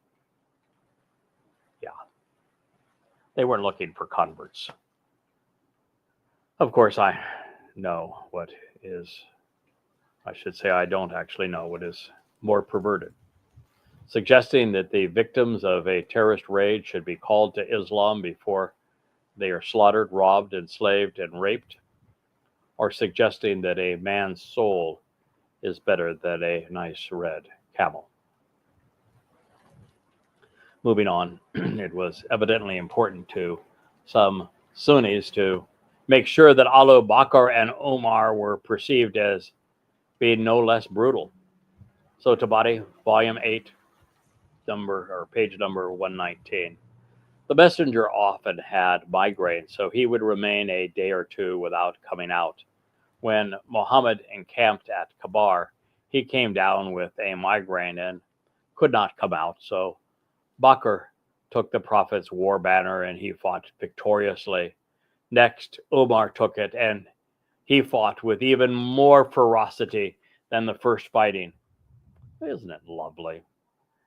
Yeah. They weren't looking for converts. Of course, I know what is, I should say I don't actually know what is more perverted. Suggesting that the victims of a terrorist raid should be called to Islam before they are slaughtered, robbed, enslaved, and raped, or suggesting that a man's soul is better than a nice red camel. Moving on, it was evidently important to some Sunnis to make sure that Abu Bakr and Umar were perceived as being no less brutal. So Tabari, volume 8, page number 119. The messenger often had migraine, so he would remain a day or two without coming out. When Muhammad encamped at Kabar, he came down with a migraine and could not come out, so Bakr took the Prophet's war banner and he fought victoriously. Next, Umar took it and he fought with even more ferocity than the first fighting. Isn't it lovely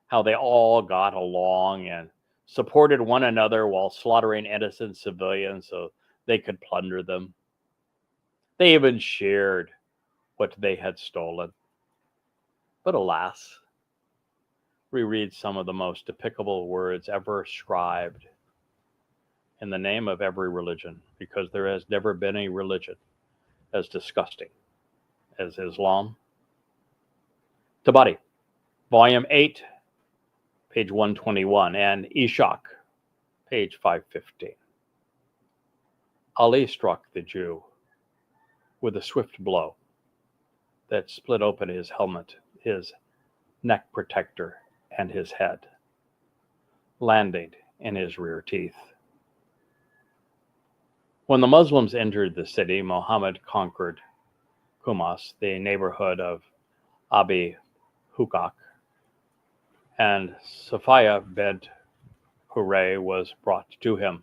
how they all got along and supported one another while slaughtering innocent civilians so they could plunder them? They even shared what they had stolen. But alas, we read some of the most despicable words ever ascribed in the name of every religion, because there has never been a religion as disgusting as Islam. Tabari, volume 8, page 121, and Ishaq, page 515. Ali struck the Jew with a swift blow that split open his helmet, his neck protector, and his head, landing in his rear teeth. When the Muslims entered the city, Muhammad conquered Kumas, the neighborhood of Abi Hukak, and Safiya bint Huray was brought to him,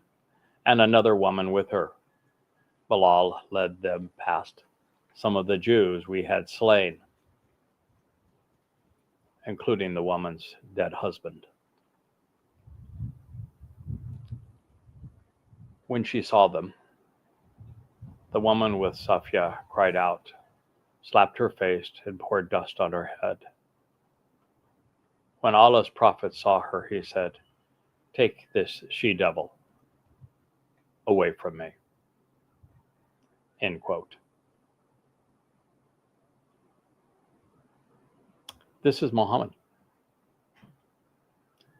and another woman with her. Bilal led them past some of the Jews we had slain, including the woman's dead husband. When she saw them, the woman with Safiya cried out, slapped her face, and poured dust on her head. When Allah's prophet saw her, he said, "Take this she-devil away from me." End quote. This is Muhammad.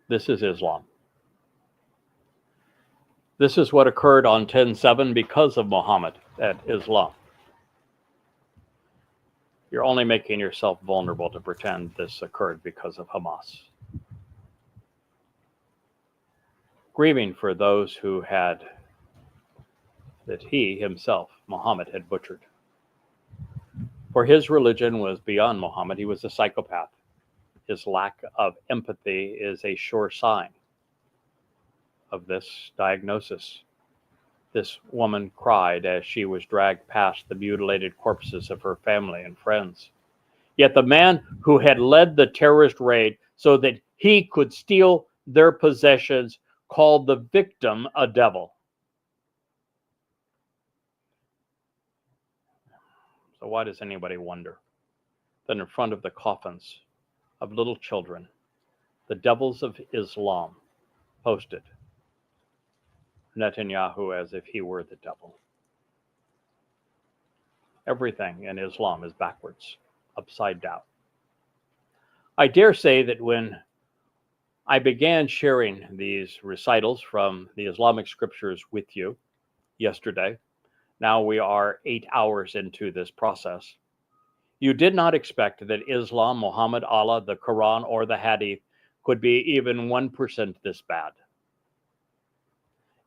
This is Islam. This is what occurred on 10/7 because of Muhammad at Islam. You're only making yourself vulnerable to pretend this occurred because of Hamas. Grieving for those who had, that he himself, Muhammad, had butchered. For his religion was beyond Muhammad. He was a psychopath. His lack of empathy is a sure sign of this diagnosis. This woman cried as she was dragged past the mutilated corpses of her family and friends. Yet the man who had led the terrorist raid so that he could steal their possessions called the victim a devil. So why does anybody wonder that in front of the coffins of little children, the devils of Islam posted Netanyahu as if he were the devil? Everything in Islam is backwards, upside down. I dare say that when I began sharing these recitals from the Islamic scriptures with you yesterday, now we are 8 hours into this process, You did not expect that Islam, Muhammad, Allah, the Quran, or the Hadith could be even 1% this bad.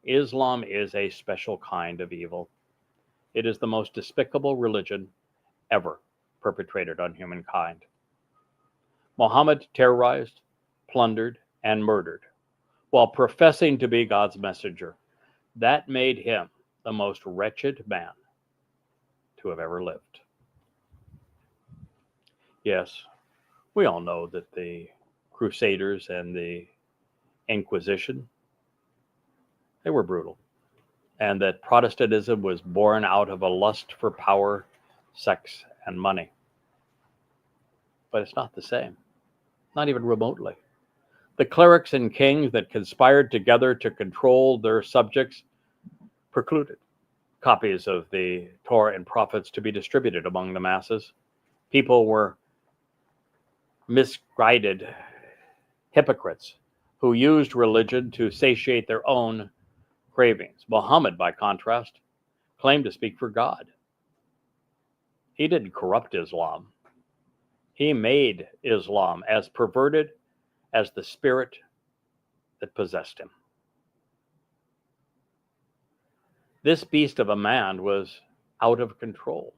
Islam is a special kind of evil. It is the most despicable religion ever perpetrated on humankind. Muhammad terrorized, plundered, and murdered while professing to be God's messenger. That made him the most wretched man to have ever lived. Yes, we all know that the Crusaders and the Inquisition, they were brutal, and that Protestantism was born out of a lust for power, sex, and money. But it's not the same, not even remotely. The clerics and kings that conspired together to control their subjects precluded copies of the Torah and prophets to be distributed among the masses. People were misguided hypocrites who used religion to satiate their own cravings. Muhammad, by contrast, claimed to speak for God. He didn't corrupt Islam. He made Islam as perverted as the spirit that possessed him. This beast of a man was out of control.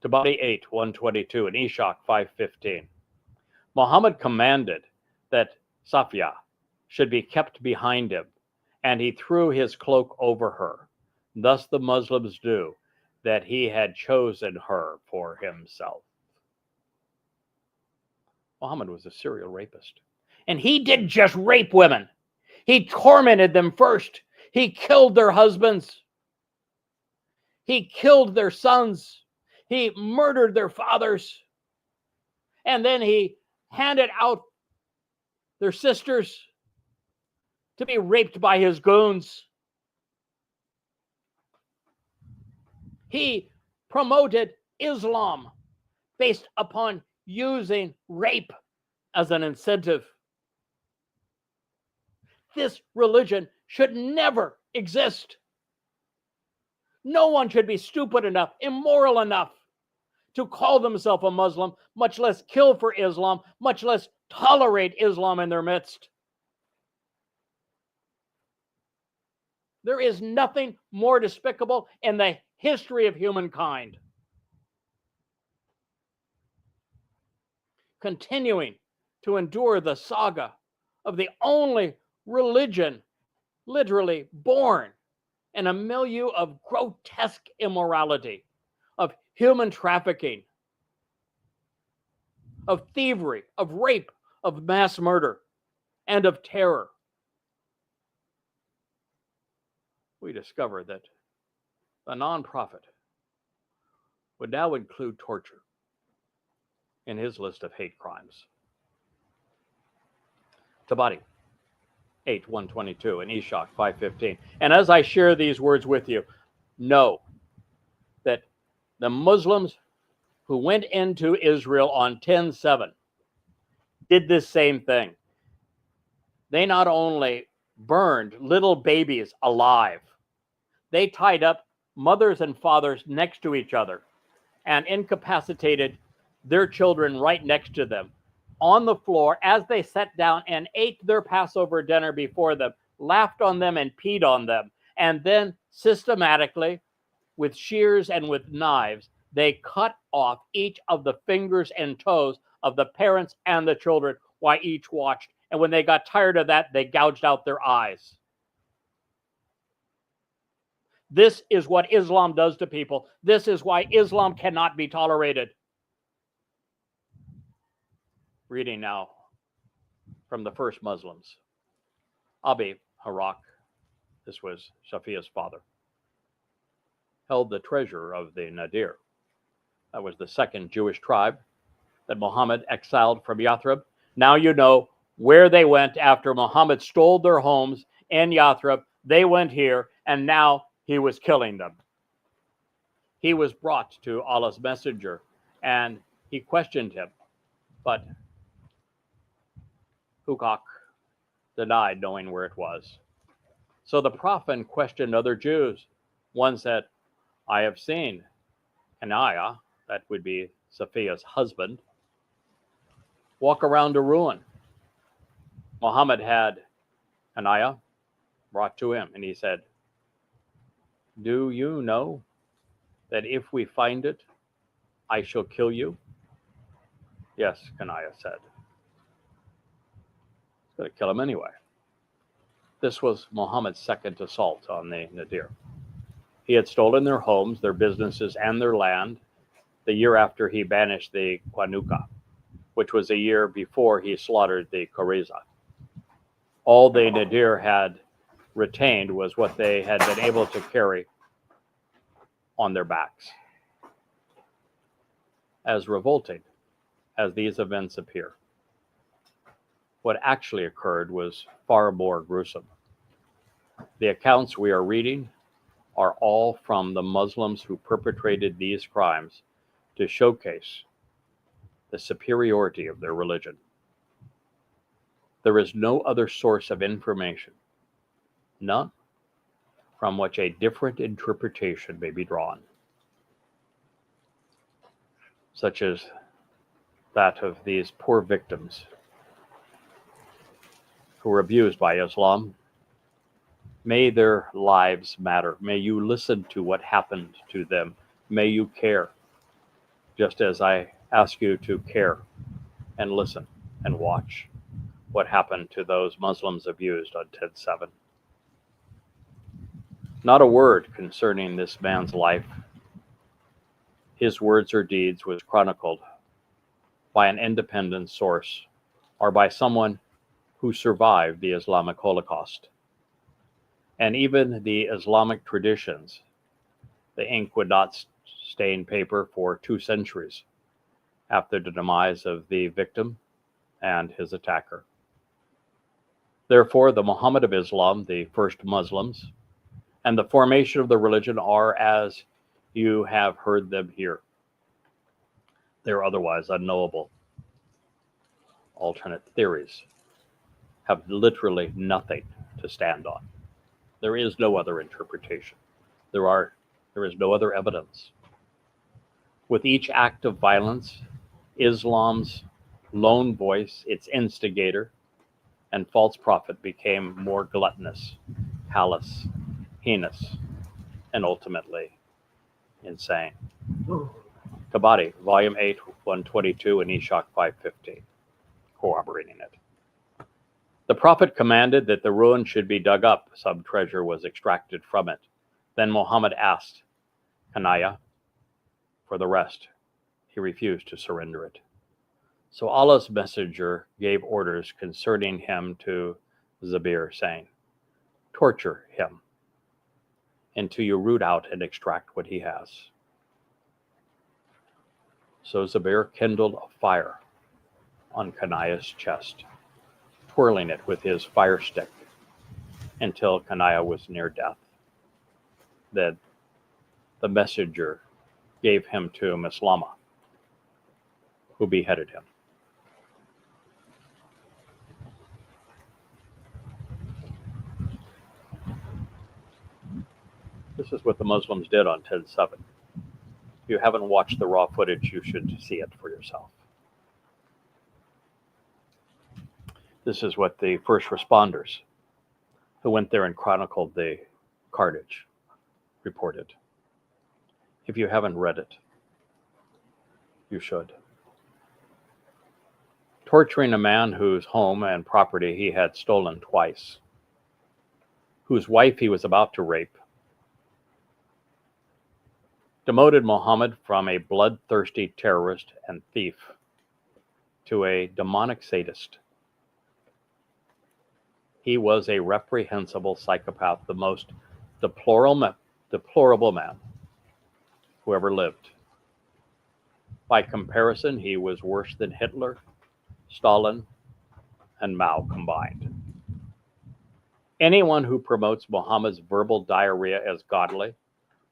Tabari 8, 122 and Ishaq 5:15. Muhammad commanded that Safiya should be kept behind him, and he threw his cloak over her. Thus the Muslims knew that he had chosen her for himself. Muhammad was a serial rapist. And he didn't just rape women. He tormented them first. He killed their husbands. He killed their sons. He murdered their fathers. And then he handed out their sisters to be raped by his goons. He promoted Islam based upon using rape as an incentive. This religion should never exist. No one should be stupid enough, immoral enough to call themselves a Muslim, much less kill for Islam, much less tolerate Islam in their midst. There is nothing more despicable in the history of humankind. Continuing to endure the saga of the only religion literally born in a milieu of grotesque immorality, of human trafficking, of thievery, of rape, of mass murder, and of terror. We discover that the non-prophet would now include torture in his list of hate crimes. Tabari 8, 122 and Ishaq 5:15. And as I share these words with you, know that the Muslims who went into Israel on 10/7 did this same thing. They not only burned little babies alive, they tied up mothers and fathers next to each other and incapacitated their children right next to them on the floor as they sat down and ate their Passover dinner before them, laughed on them and peed on them, and then systematically, with shears and with knives, they cut off each of the fingers and toes of the parents and the children while each watched. And when they got tired of that, they gouged out their eyes. This is what Islam does to people. This is why Islam cannot be tolerated. Reading now from the first Muslims. Abi Harak, this was Shafia's father, held the treasure of the Nadir. That was the second Jewish tribe that Muhammad exiled from Yathrib. Now you know where they went after Muhammad stole their homes in Yathrib. They went here, and now he was killing them. He was brought to Allah's messenger, and he questioned him. But Hukak denied knowing where it was. So the prophet questioned other Jews. One said, I have seen an ayah, that would be Safiya's husband, walk around a ruin. Muhammad had Hanaya brought to him, and he said, "Do you know that if we find it, I shall kill you?" "Yes," Hanaya said. He's going to kill him anyway. This was Muhammad's second assault on the Nadir. He had stolen their homes, their businesses, and their land the year after he banished the Qanuqa, which was a year before he slaughtered the Qurayza. All the Nadir had retained was what they had been able to carry on their backs. As revolting as these events appear, what actually occurred was far more gruesome. The accounts we are reading are all from the Muslims who perpetrated these crimes to showcase the superiority of their religion. There is no other source of information, none, from which a different interpretation may be drawn, such as that of these poor victims who were abused by Islam. May their lives matter. May you listen to what happened to them. May you care, just as I ask you to care and listen and watch what happened to those Muslims abused on 10/7. Not a word concerning this man's life, his words or deeds, was chronicled by an independent source or by someone who survived the Islamic Holocaust. And even the Islamic traditions, the ink would not stain paper for 2 centuries after the demise of the victim and his attacker. Therefore, the Muhammad of Islam, the first Muslims, and the formation of the religion are as you have heard them here. They're otherwise unknowable. Alternate theories have literally nothing to stand on. There is no other interpretation. There is no other evidence. With each act of violence, Islam's lone voice, its instigator and false prophet, became more gluttonous, callous, heinous, and ultimately insane. Tabari, Volume 8, 122, and Ishaq 515, corroborating it. The prophet commanded that the ruin should be dug up. Some treasure was extracted from it. Then Muhammad asked Hanaya for the rest. He refused to surrender it. So Allah's messenger gave orders concerning him to Zabir, saying, "Torture him until you root out and extract what he has." So Zabir kindled a fire on Kanaya's chest, twirling it with his fire stick until Kanaya was near death. Then the messenger gave him to Maslama, who beheaded him. This is what the Muslims did on 10/7. If you haven't watched the raw footage, you should see it for yourself. This is what the first responders who went there and chronicled the carnage reported. If you haven't read it, you should. Torturing a man whose home and property he had stolen twice, whose wife he was about to rape, demoted Muhammad from a bloodthirsty terrorist and thief to a demonic sadist. He was a reprehensible psychopath, the most deplorable man who ever lived. By comparison, he was worse than Hitler, Stalin, and Mao combined. Anyone who promotes Muhammad's verbal diarrhea as godly,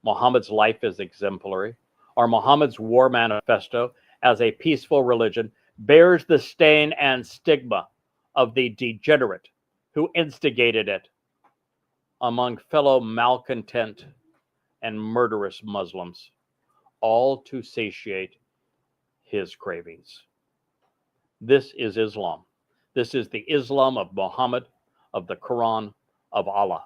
Muhammad's life as exemplary, or Muhammad's war manifesto as a peaceful religion bears the stain and stigma of the degenerate who instigated it among fellow malcontent and murderous Muslims, all to satiate his cravings. This is Islam. This is the Islam of Muhammad, of the Quran, of Allah.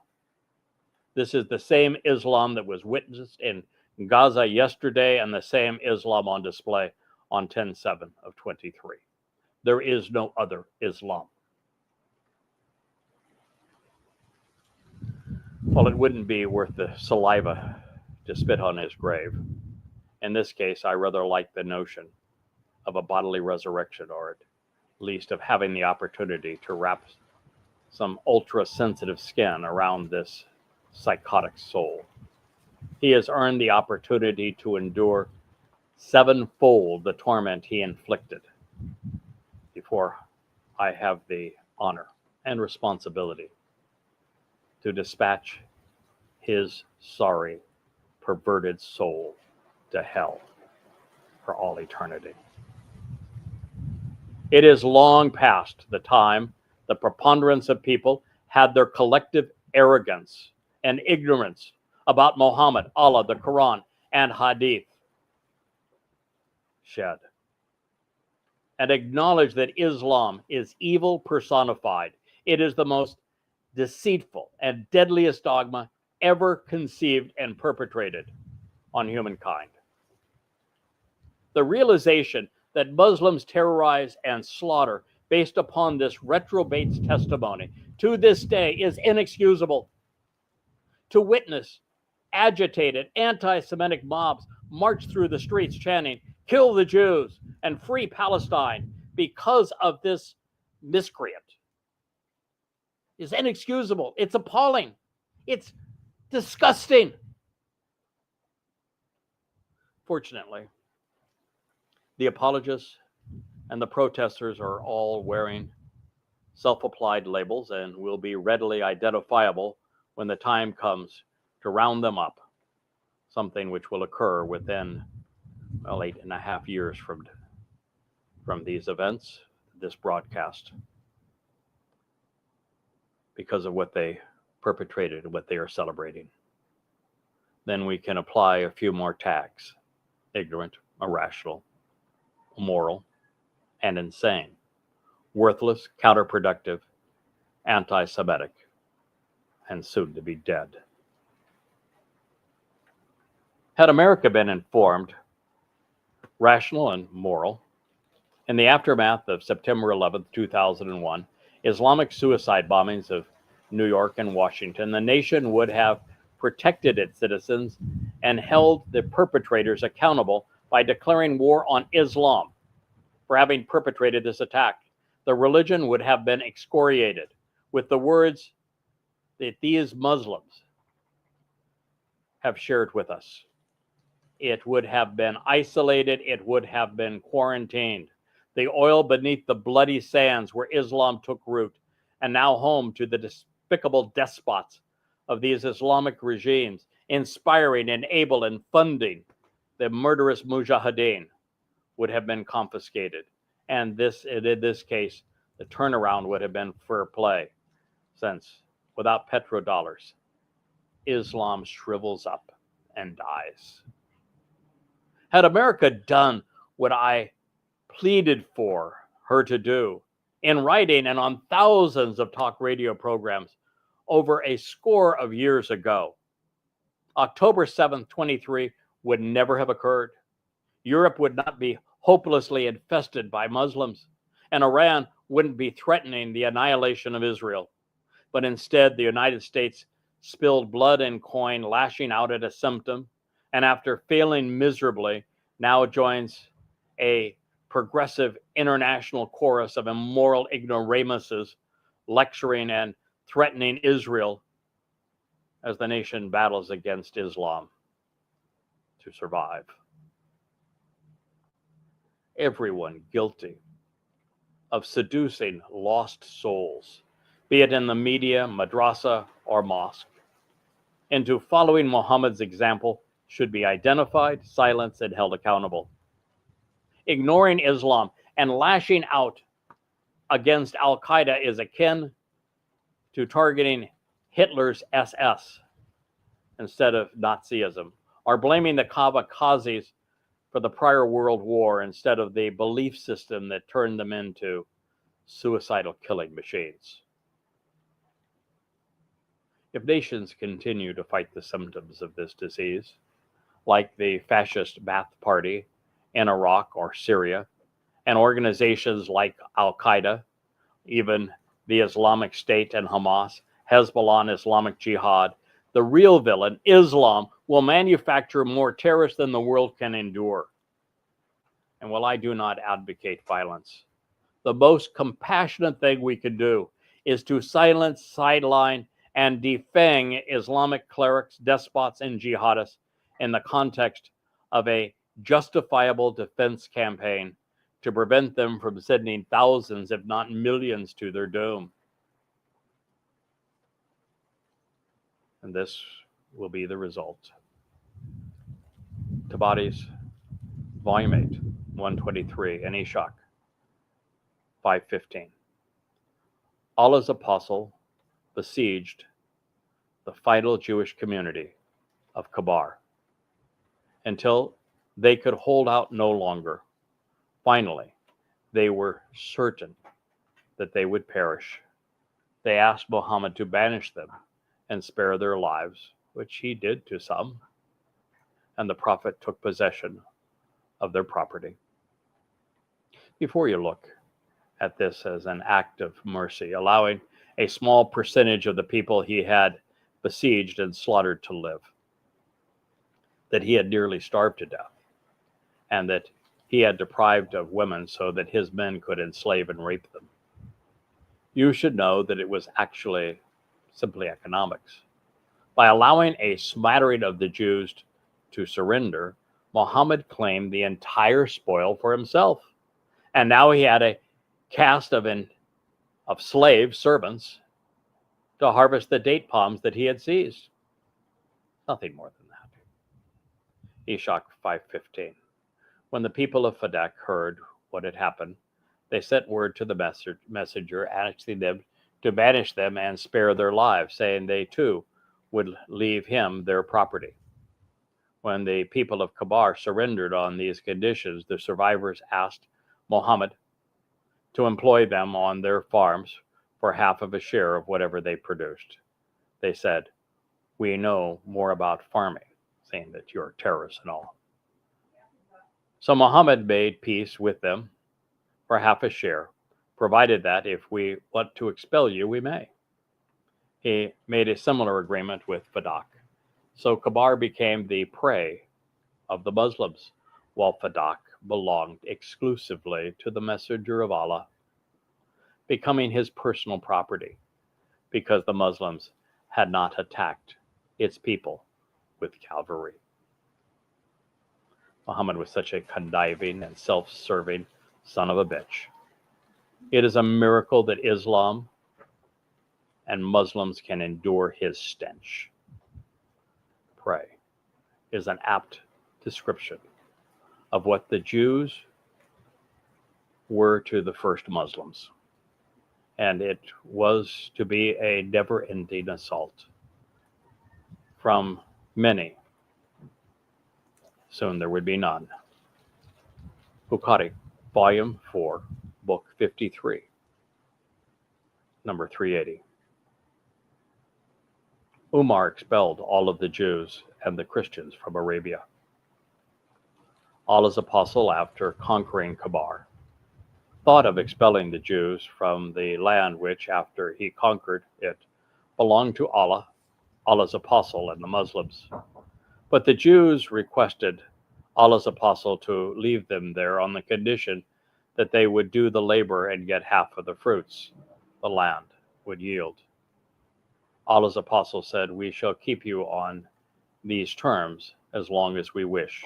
This is the same Islam that was witnessed in Gaza yesterday and the same Islam on display on 10/7 of 23. There is no other Islam. Well, it wouldn't be worth the saliva to spit on his grave. In this case, I rather like the notion of a bodily resurrection, or at least of having the opportunity to wrap some ultra-sensitive skin around this psychotic soul. He has earned the opportunity to endure sevenfold the torment he inflicted before I have the honor and responsibility to dispatch his sorry, perverted soul to hell for all eternity. It is long past the time the preponderance of people had their collective arrogance and ignorance about Muhammad, Allah, the Quran, and Hadith shed, and acknowledge that Islam is evil personified. It is the most deceitful and deadliest dogma ever conceived and perpetrated on humankind. The realization that Muslims terrorize and slaughter based upon this retrobate's testimony to this day is inexcusable. To witness agitated anti-Semitic mobs march through the streets chanting, "Kill the Jews and free Palestine," because of this miscreant is inexcusable. It's appalling. It's disgusting. Fortunately, the apologists and the protesters are all wearing self-applied labels and will be readily identifiable when the time comes to round them up, something which will occur within 8.5 years from these events, this broadcast, because of what they perpetrated and what they are celebrating. Then we can apply a few more tags: ignorant, irrational, immoral, and insane, worthless, counterproductive, anti-Semitic, and soon to be dead. Had America been informed, rational, and moral, in the aftermath of September 11th, 2001, Islamic suicide bombings of New York and Washington, the nation would have protected its citizens and held the perpetrators accountable by declaring war on Islam for having perpetrated this attack. The religion would have been excoriated with the words that these Muslims have shared with us. It would have been isolated. It would have been quarantined. The oil beneath the bloody sands where Islam took root, and now home to the despicable despots of these Islamic regimes, inspiring, enabling, and funding the murderous mujahideen, would have been confiscated. And in this case, the turnaround would have been fair play, since without petrodollars, Islam shrivels up and dies. Had America done what I pleaded for her to do in writing and on thousands of talk radio programs over a score of years ago, October 7th, 23 would never have occurred. Europe would not be hopelessly infested by Muslims, and Iran wouldn't be threatening the annihilation of Israel. But instead, the United States spilled blood and coin, lashing out at a symptom, and after failing miserably, now joins a progressive international chorus of immoral ignoramuses lecturing and threatening Israel as the nation battles against Islam to survive. Everyone guilty of seducing lost souls, be it in the media, madrasa, or mosque, into following Muhammad's example should be identified, silenced, and held accountable. Ignoring Islam and lashing out against Al-Qaeda is akin to targeting Hitler's SS instead of Nazism, or blaming the kamikazes for the prior world war instead of the belief system that turned them into suicidal killing machines. If nations continue to fight the symptoms of this disease, like the fascist Ba'ath Party in Iraq or Syria, and organizations like Al-Qaeda, even the Islamic State and Hamas, Hezbollah and Islamic Jihad, the real villain, Islam, will manufacture more terrorists than the world can endure. And while I do not advocate violence, the most compassionate thing we can do is to silence, sideline, and defang Islamic clerics, despots, and jihadists in the context of a justifiable defense campaign to prevent them from sending thousands, if not millions, to their doom. And this will be the result. Tabbatis, Volume 8, 123, and Eshach, 5:15. Allah's apostle besieged the final Jewish community of Kabar until they could hold out no longer. Finally, they were certain that they would perish. They asked Muhammad to banish them and spare their lives, which he did to some, and the prophet took possession of their property. Before you look at this as an act of mercy, allowing a small percentage of the people he had besieged and slaughtered to live, that he had nearly starved to death, and that he had deprived of women so that his men could enslave and rape them, you should know that it was actually simply economics. By allowing a smattering of the Jews to surrender, Muhammad claimed the entire spoil for himself. And now he had a caste of slave servants to harvest the date palms that he had seized. Nothing more than that. Eshach 5:15. When the people of Fadak heard what had happened, they sent word to the messenger, asking them to banish them and spare their lives, saying they too would leave him their property. When the people of Kabar surrendered on these conditions, the survivors asked Muhammad to employ them on their farms for half of a share of whatever they produced. They said, "We know more about farming," saying that you're terrorists and all. So Muhammad made peace with them for half a share, provided that if we want to expel you, we may. He made a similar agreement with Fadak. So Kabar became the prey of the Muslims, while Fadak belonged exclusively to the Messenger of Allah, becoming his personal property because the Muslims had not attacked its people with cavalry. Muhammad was such a conniving and self-serving son of a bitch. It is a miracle that Islam and Muslims can endure his stench. Pray is an apt description of what the Jews were to the first Muslims. And it was to be a never-ending assault from many. Soon there would be none. Bukhari, Volume 4, Book 53, number 380. Umar expelled all of the Jews and the Christians from Arabia. Allah's apostle, after conquering Kabar, thought of expelling the Jews from the land which, after he conquered it, belonged to Allah, Allah's apostle, and the Muslims. But the Jews requested Allah's apostle to leave them there on the condition that they would do the labor and get half of the fruits the land would yield. Allah's apostle said, "We shall keep you on these terms as long as we wish."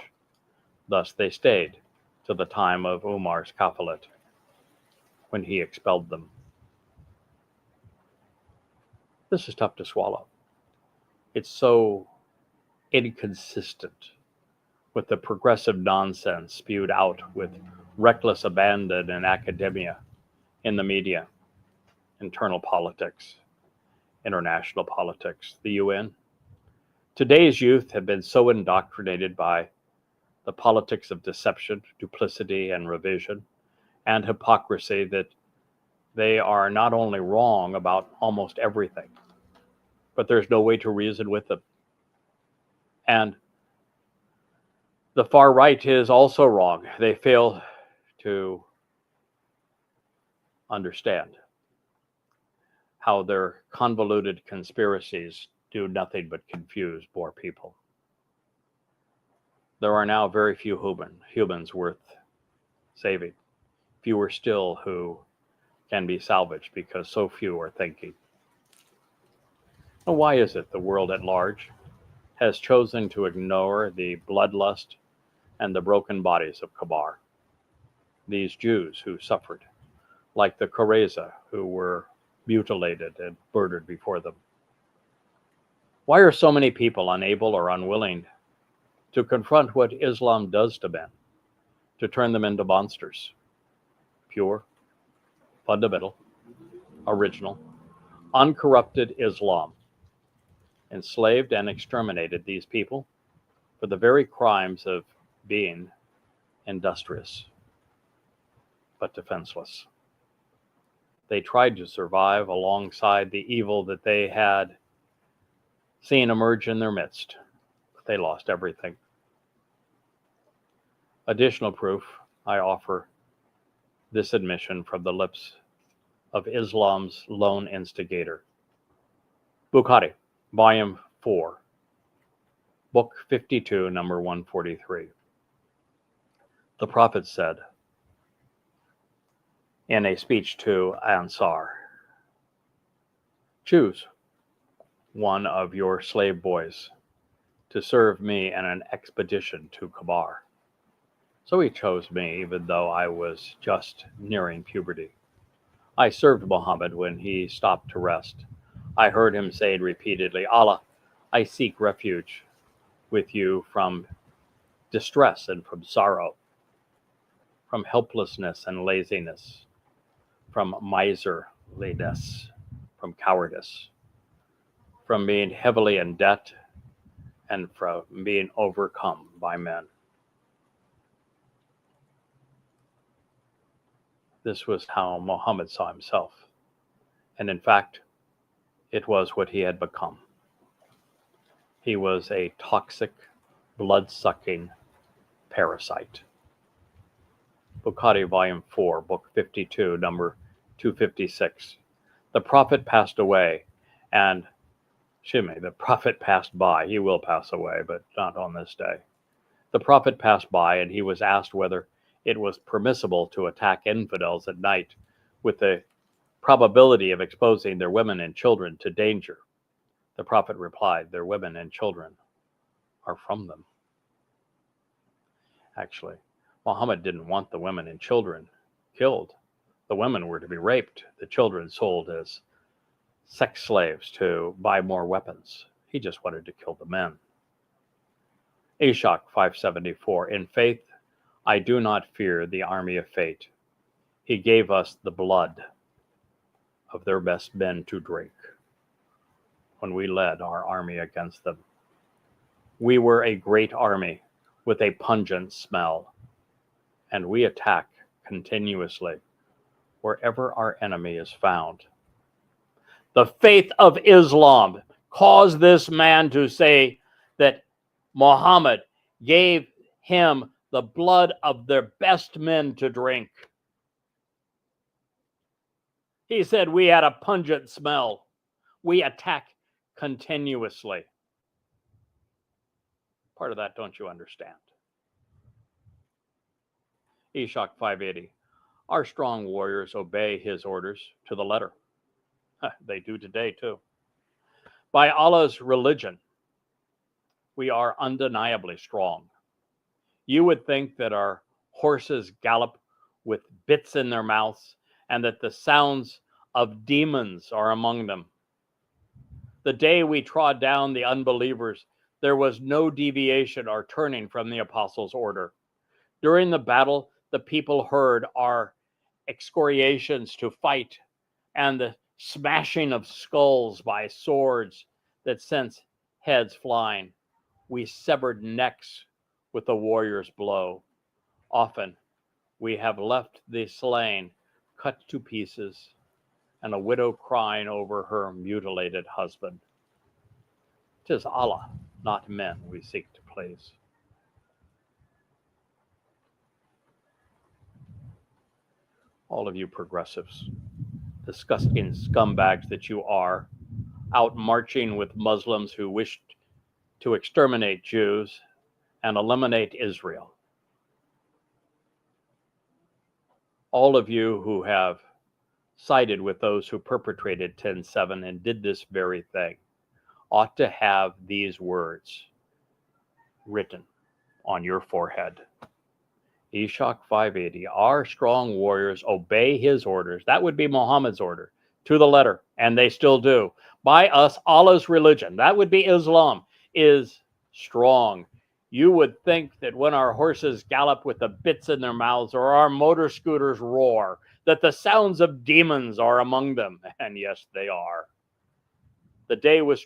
Thus they stayed till the time of Umar's Caliphate, when he expelled them. This is tough to swallow. It's so inconsistent with the progressive nonsense spewed out with reckless abandon in academia, in the media, internal politics, international politics, the UN. Today's youth have been so indoctrinated by the politics of deception, duplicity, and revision, and hypocrisy, that they are not only wrong about almost everything, but there's no way to reason with them. And the far right is also wrong. They fail to understand how their convoluted conspiracies do nothing but confuse more people. There are now very few humans worth saving, fewer still who can be salvaged because so few are thinking. Now, why is it the world at large has chosen to ignore the bloodlust and the broken bodies of Kabar, these Jews who suffered, like the Koreza who were mutilated and murdered before them? Why are so many people unable or unwilling to confront what Islam does to men, to turn them into monsters? Pure, fundamental, original, uncorrupted Islam enslaved and exterminated these people for the very crimes of being industrious, but defenseless. They tried to survive alongside the evil that they had seen emerge in their midst, but they lost everything. Additional proof, I offer this admission from the lips of Islam's lone instigator. Bukhari, Volume 4, Book 52, number 143. The Prophet said in a speech to Ansar, "Choose one of your slave boys to serve me in an expedition to Kabar." So he chose me, even though I was just nearing puberty. I served Muhammad when he stopped to rest. I heard him saying repeatedly, "Allah, I seek refuge with you from distress and from sorrow, from helplessness and laziness, from miserliness, from cowardice, from being heavily in debt, and from being overcome by men." This was how Muhammad saw himself. And in fact, it was what he had become. He was a toxic, blood-sucking parasite. Bukhari, Volume 4, Book 52, number 256. The Prophet passed away, and Shimei, the Prophet passed by. He will pass away, but not on this day. The Prophet passed by, and he was asked whether it was permissible to attack infidels at night with the probability of exposing their women and children to danger. The Prophet replied, "Their women and children are from them." Actually, Muhammad didn't want the women and children killed. The women were to be raped, the children sold as sex slaves to buy more weapons. He just wanted to kill the men. Ashok 574, in faith, I do not fear the army of fate. He gave us the blood of their best men to drink when we led our army against them. We were a great army with a pungent smell, and we attack continuously wherever our enemy is found. The faith of Islam caused this man to say that Muhammad gave him the blood of their best men to drink. He said we had a pungent smell. We attack continuously. Part of that, don't you understand? Ashok 580. Our strong warriors obey his orders to the letter. They do today too. By Allah's religion, we are undeniably strong. You would think that our horses gallop with bits in their mouths and that the sounds of demons are among them. The day we trod down the unbelievers, there was no deviation or turning from the apostles' order. During the battle, the people heard our excoriations to fight and the smashing of skulls by swords that sent heads flying. We severed necks with the warrior's blow. Often we have left the slain cut to pieces, and a widow crying over her mutilated husband. 'Tis Allah, not men, we seek to please. All of you progressives, disgusting scumbags that you are, out marching with Muslims who wished to exterminate Jews and eliminate Israel. All of you who have sided with those who perpetrated 10/7 and did this very thing ought to have these words written on your forehead. Eshach 580, our strong warriors obey his orders. That would be Muhammad's order to the letter, and they still do. By us, Allah's religion, that would be Islam, is strong. You would think that when our horses gallop with the bits in their mouths or our motor scooters roar, that the sounds of demons are among them. And yes, they are. The day we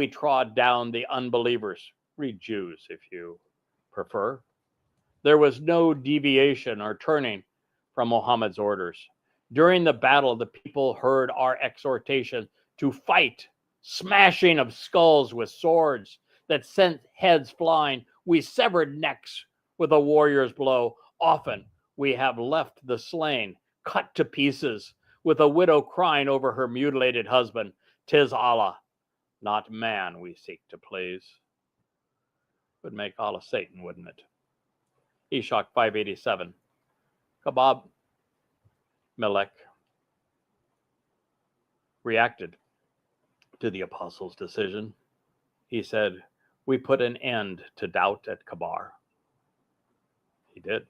trod down the unbelievers, read Jews if you prefer, there was no deviation or turning from Muhammad's orders. During the battle, the people heard our exhortation to fight, smashing of skulls with swords that sent heads flying. We severed necks with a warrior's blow. Often we have left the slain cut to pieces, with a widow crying over her mutilated husband. 'Tis Allah, not man, we seek to please. Would make Allah Satan, wouldn't it? Eshach 587. Kabab Melech reacted to the apostles' decision. He said, we put an end to doubt at Kabar. He did.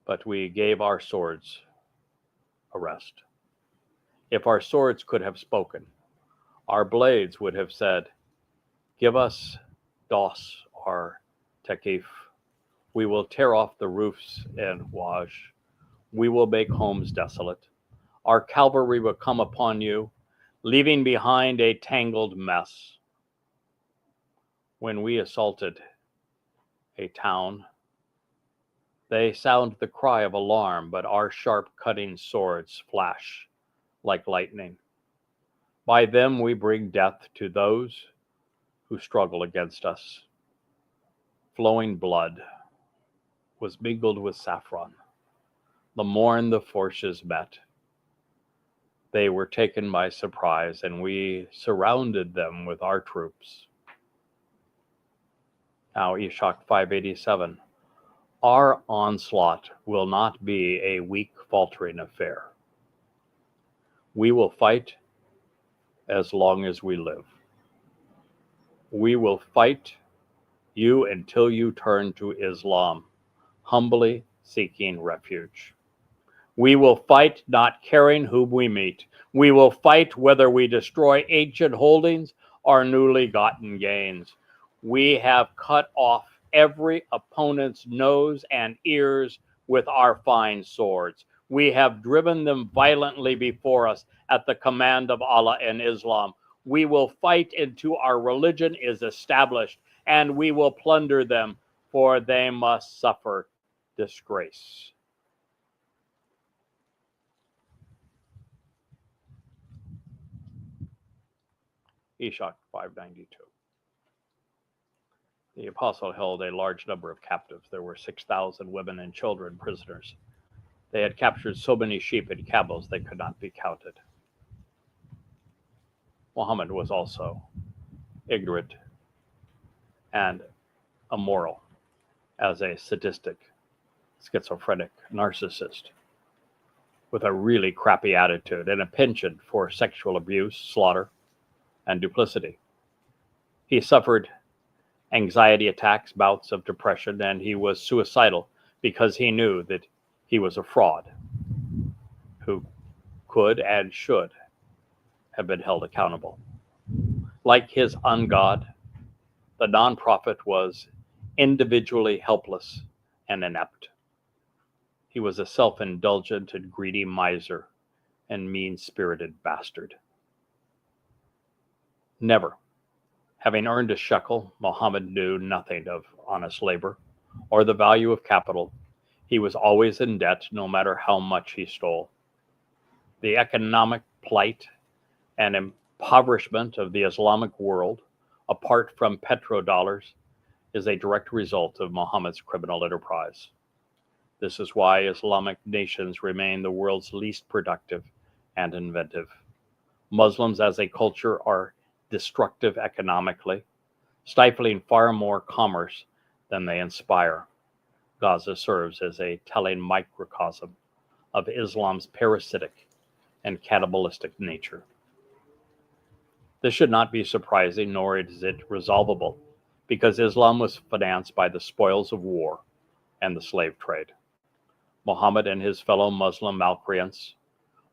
But we gave our swords a rest. If our swords could have spoken, our blades would have said, give us dos or tekif. We will tear off the roofs and waj. We will make homes desolate. Our cavalry will come upon you, leaving behind a tangled mess. When we assaulted a town, they sound the cry of alarm, but our sharp cutting swords flash like lightning. By them we bring death to those who struggle against us. Flowing blood was mingled with saffron. The morn the forces met. They were taken by surprise, and we surrounded them with our troops. Now, Eshach 587. Our onslaught will not be a weak, faltering affair. We will fight as long as we live. We will fight you until you turn to Islam, humbly seeking refuge. We will fight not caring whom we meet. We will fight whether we destroy ancient holdings or newly gotten gains. We have cut off every opponent's nose and ears with our fine swords. We have driven them violently before us at the command of Allah and Islam. We will fight until our religion is established, and we will plunder them, for they must suffer disgrace. Eshach 592. The apostle held a large number of captives. There were 6,000 women and children prisoners. They had captured so many sheep and camels they could not be counted. Muhammad was also ignorant and immoral as a sadistic, schizophrenic narcissist with a really crappy attitude and a penchant for sexual abuse, slaughter, and duplicity. He suffered anxiety attacks, bouts of depression, and he was suicidal because he knew that he was a fraud who could and should have been held accountable. Like his ungod, the non-prophet was individually helpless and inept. He was a self-indulgent and greedy miser and mean-spirited bastard. Never Having earned a shekel, Muhammad knew nothing of honest labor or the value of capital. He was always in debt, no matter how much he stole. The economic plight and impoverishment of the Islamic world, apart from petrodollars, is a direct result of Muhammad's criminal enterprise. This is why Islamic nations remain the world's least productive and inventive. Muslims as a culture are destructive economically, stifling far more commerce than they inspire. Gaza serves as a telling microcosm of Islam's parasitic and cannibalistic nature. This should not be surprising, nor is it resolvable, because Islam was financed by the spoils of war and the slave trade. Muhammad and his fellow Muslim malcreants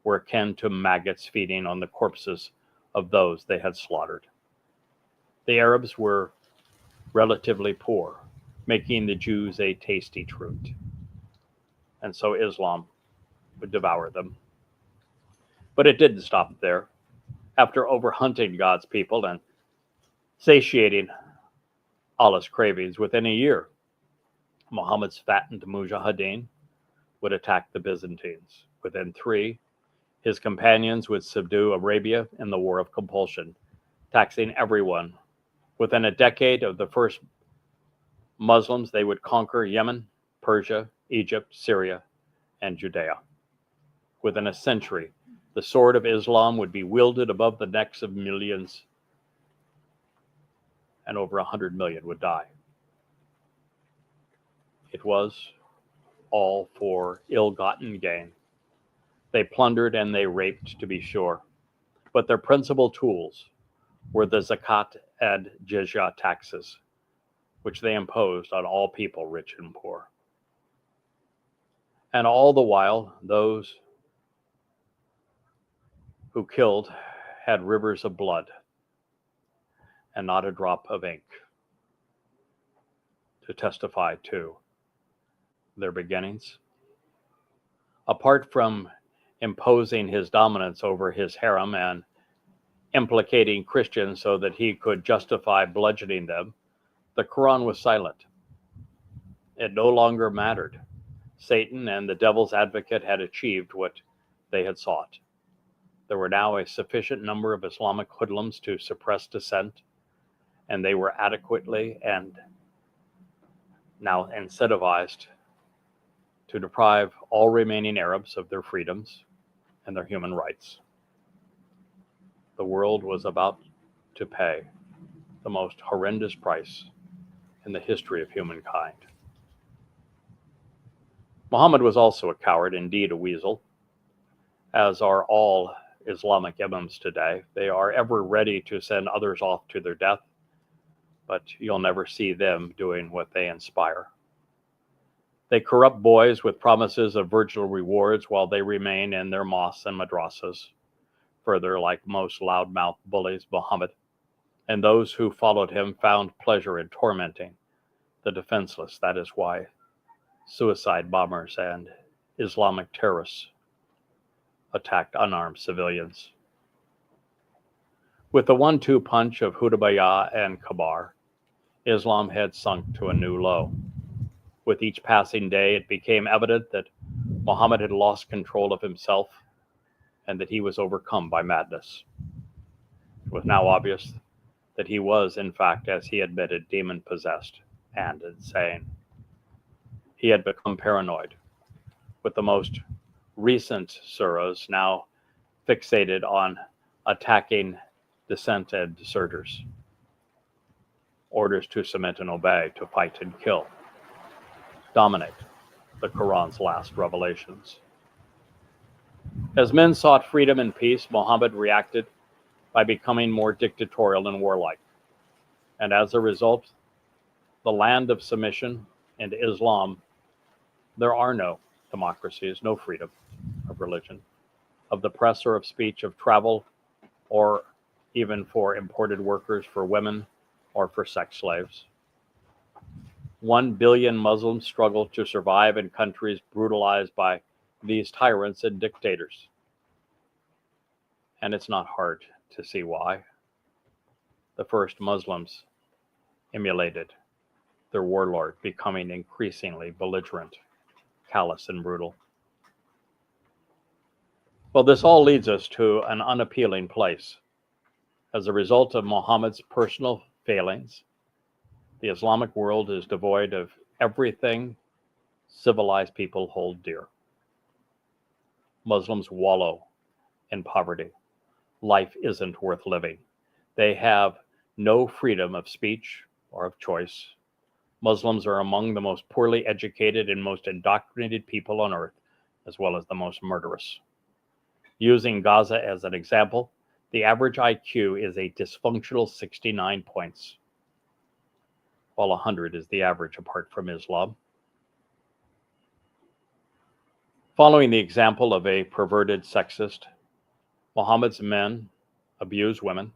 were akin to maggots feeding on the corpses of those they had slaughtered. The Arabs were relatively poor, making the Jews a tasty treat, and so Islam would devour them. But it didn't stop there. After overhunting God's people and satiating Allah's cravings, within a year, Muhammad's fattened mujahideen would attack the Byzantines. Within 3, his companions would subdue Arabia in the War of Compulsion, taxing everyone. Within a decade of the first Muslims, they would conquer Yemen, Persia, Egypt, Syria, and Judea. Within a century, the sword of Islam would be wielded above the necks of millions, and over 100 million would die. It was all for ill-gotten gain. They plundered and they raped, to be sure, but their principal tools were the zakat and jizya taxes, which they imposed on all people, rich and poor. And all the while, those who killed had rivers of blood and not a drop of ink to testify to their beginnings. Apart from imposing his dominance over his harem and implicating Christians so that he could justify bludgeoning them, the Quran was silent. It no longer mattered. Satan and the devil's advocate had achieved what they had sought. There were now a sufficient number of Islamic hoodlums to suppress dissent, and they were adequately and now incentivized to deprive all remaining Arabs of their freedoms and their human rights. The world was about to pay the most horrendous price in the history of humankind. Muhammad was also a coward, indeed a weasel, as are all Islamic imams today. They are ever ready to send others off to their death, but you'll never see them doing what they inspire. They corrupt boys with promises of virginal rewards while they remain in their mosques and madrasas. Further, like most loudmouth bullies, Muhammad and those who followed him found pleasure in tormenting the defenseless. That is why suicide bombers and Islamic terrorists attacked unarmed civilians. With the 1-2 punch of Hudaybiyah and Kabar, Islam had sunk to a new low. With each passing day, it became evident that Muhammad had lost control of himself and that he was overcome by madness. It was now obvious that he was, in fact, as he admitted, demon-possessed and insane. He had become paranoid, with the most recent surahs now fixated on attacking dissent and deserters. Orders to submit and obey, to fight and kill, dominate the Quran's last revelations. As men sought freedom and peace, Muhammad reacted by becoming more dictatorial and warlike. And as a result, the land of submission and Islam, there are no democracies, no freedom of religion, of the press or of speech, of travel, or even for imported workers, for women, or for sex slaves. 1 billion Muslims struggle to survive in countries brutalized by these tyrants and dictators. And it's not hard to see why. the first Muslims emulated their warlord, becoming increasingly belligerent, callous, and brutal. Well, this all leads us to an unappealing place. As a result of Muhammad's personal failings, the Islamic world is devoid of everything civilized people hold dear. Muslims wallow in poverty. Life isn't worth living. They have no freedom of speech or of choice. Muslims are among the most poorly educated and most indoctrinated people on earth, as well as the most murderous. Using Gaza as an example, the average IQ is a dysfunctional 69 points, while 100 is the average apart from Islam. Following the example of a perverted sexist, Muhammad's men abuse women.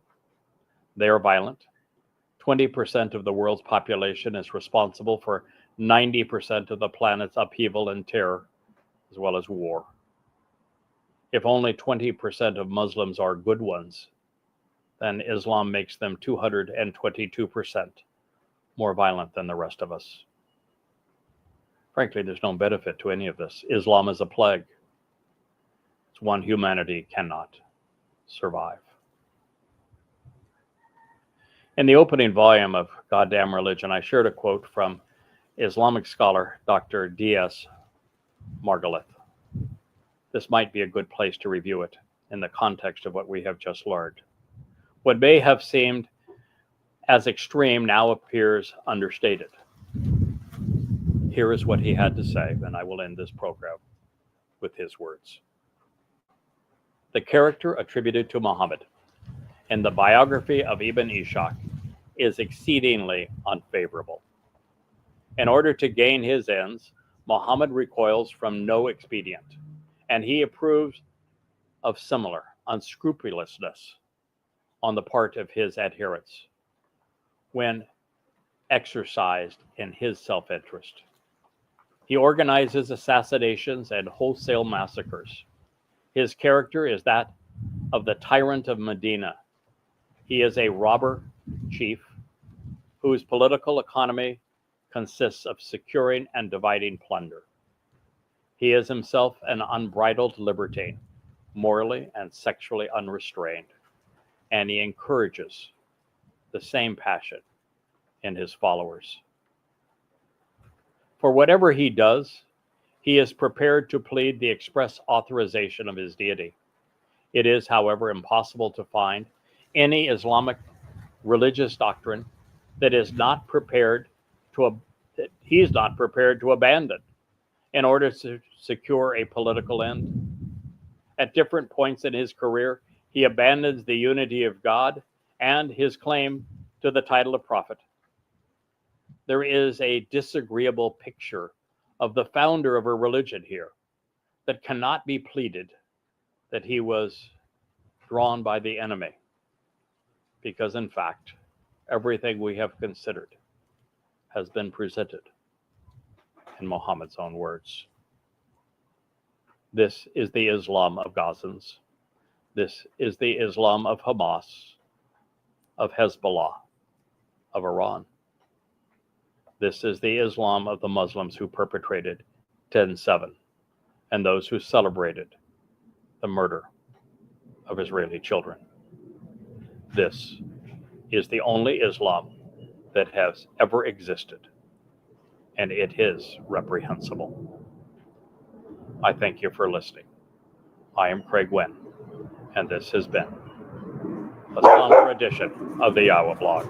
They are violent. 20% of the world's population is responsible for 90% of the planet's upheaval and terror, as well as war. If only 20% of Muslims are good ones, then Islam makes them 222% more violent than the rest of us. Frankly, there's no benefit to any of this. Islam is a plague. It's one humanity cannot survive. In the opening volume of Goddamn Religion, I shared a quote from Islamic scholar Dr. D.S. Margalith. This might be a good place to review it in the context of what we have just learned. What may have seemed as extreme now appears understated. Here is what he had to say, and I will end this program with his words. The character attributed to Muhammad in the biography of Ibn Ishaq is exceedingly unfavorable. In order to gain his ends, Muhammad recoils from no expedient, and he approves of similar unscrupulousness on the part of his adherents when exercised in his self-interest. He organizes assassinations and wholesale massacres. His character is that of the tyrant of Medina. He is a robber chief whose political economy consists of securing and dividing plunder. He is himself an unbridled libertine, morally and sexually unrestrained, and he encourages the same passion in his followers. For whatever he does, he is prepared to plead the express authorization of his deity. It is, however, impossible to find any Islamic religious doctrine that he is not prepared to abandon in order to secure a political end. At different points in his career, he abandons the unity of God and his claim to the title of prophet. There is a disagreeable picture of the founder of a religion here that cannot be pleaded that he was drawn by the enemy, because in fact, everything we have considered has been presented in Muhammad's own words. This is the Islam of Gazans. This is the Islam of Hamas, of Hezbollah, of Iran. This is the Islam of the Muslims who perpetrated 10/7 and those who celebrated the murder of Israeli children. This is the only Islam that has ever existed, and it is reprehensible. I thank you for listening. I am Craig Winn, and this has been a somber edition of the YAHOWAH blog.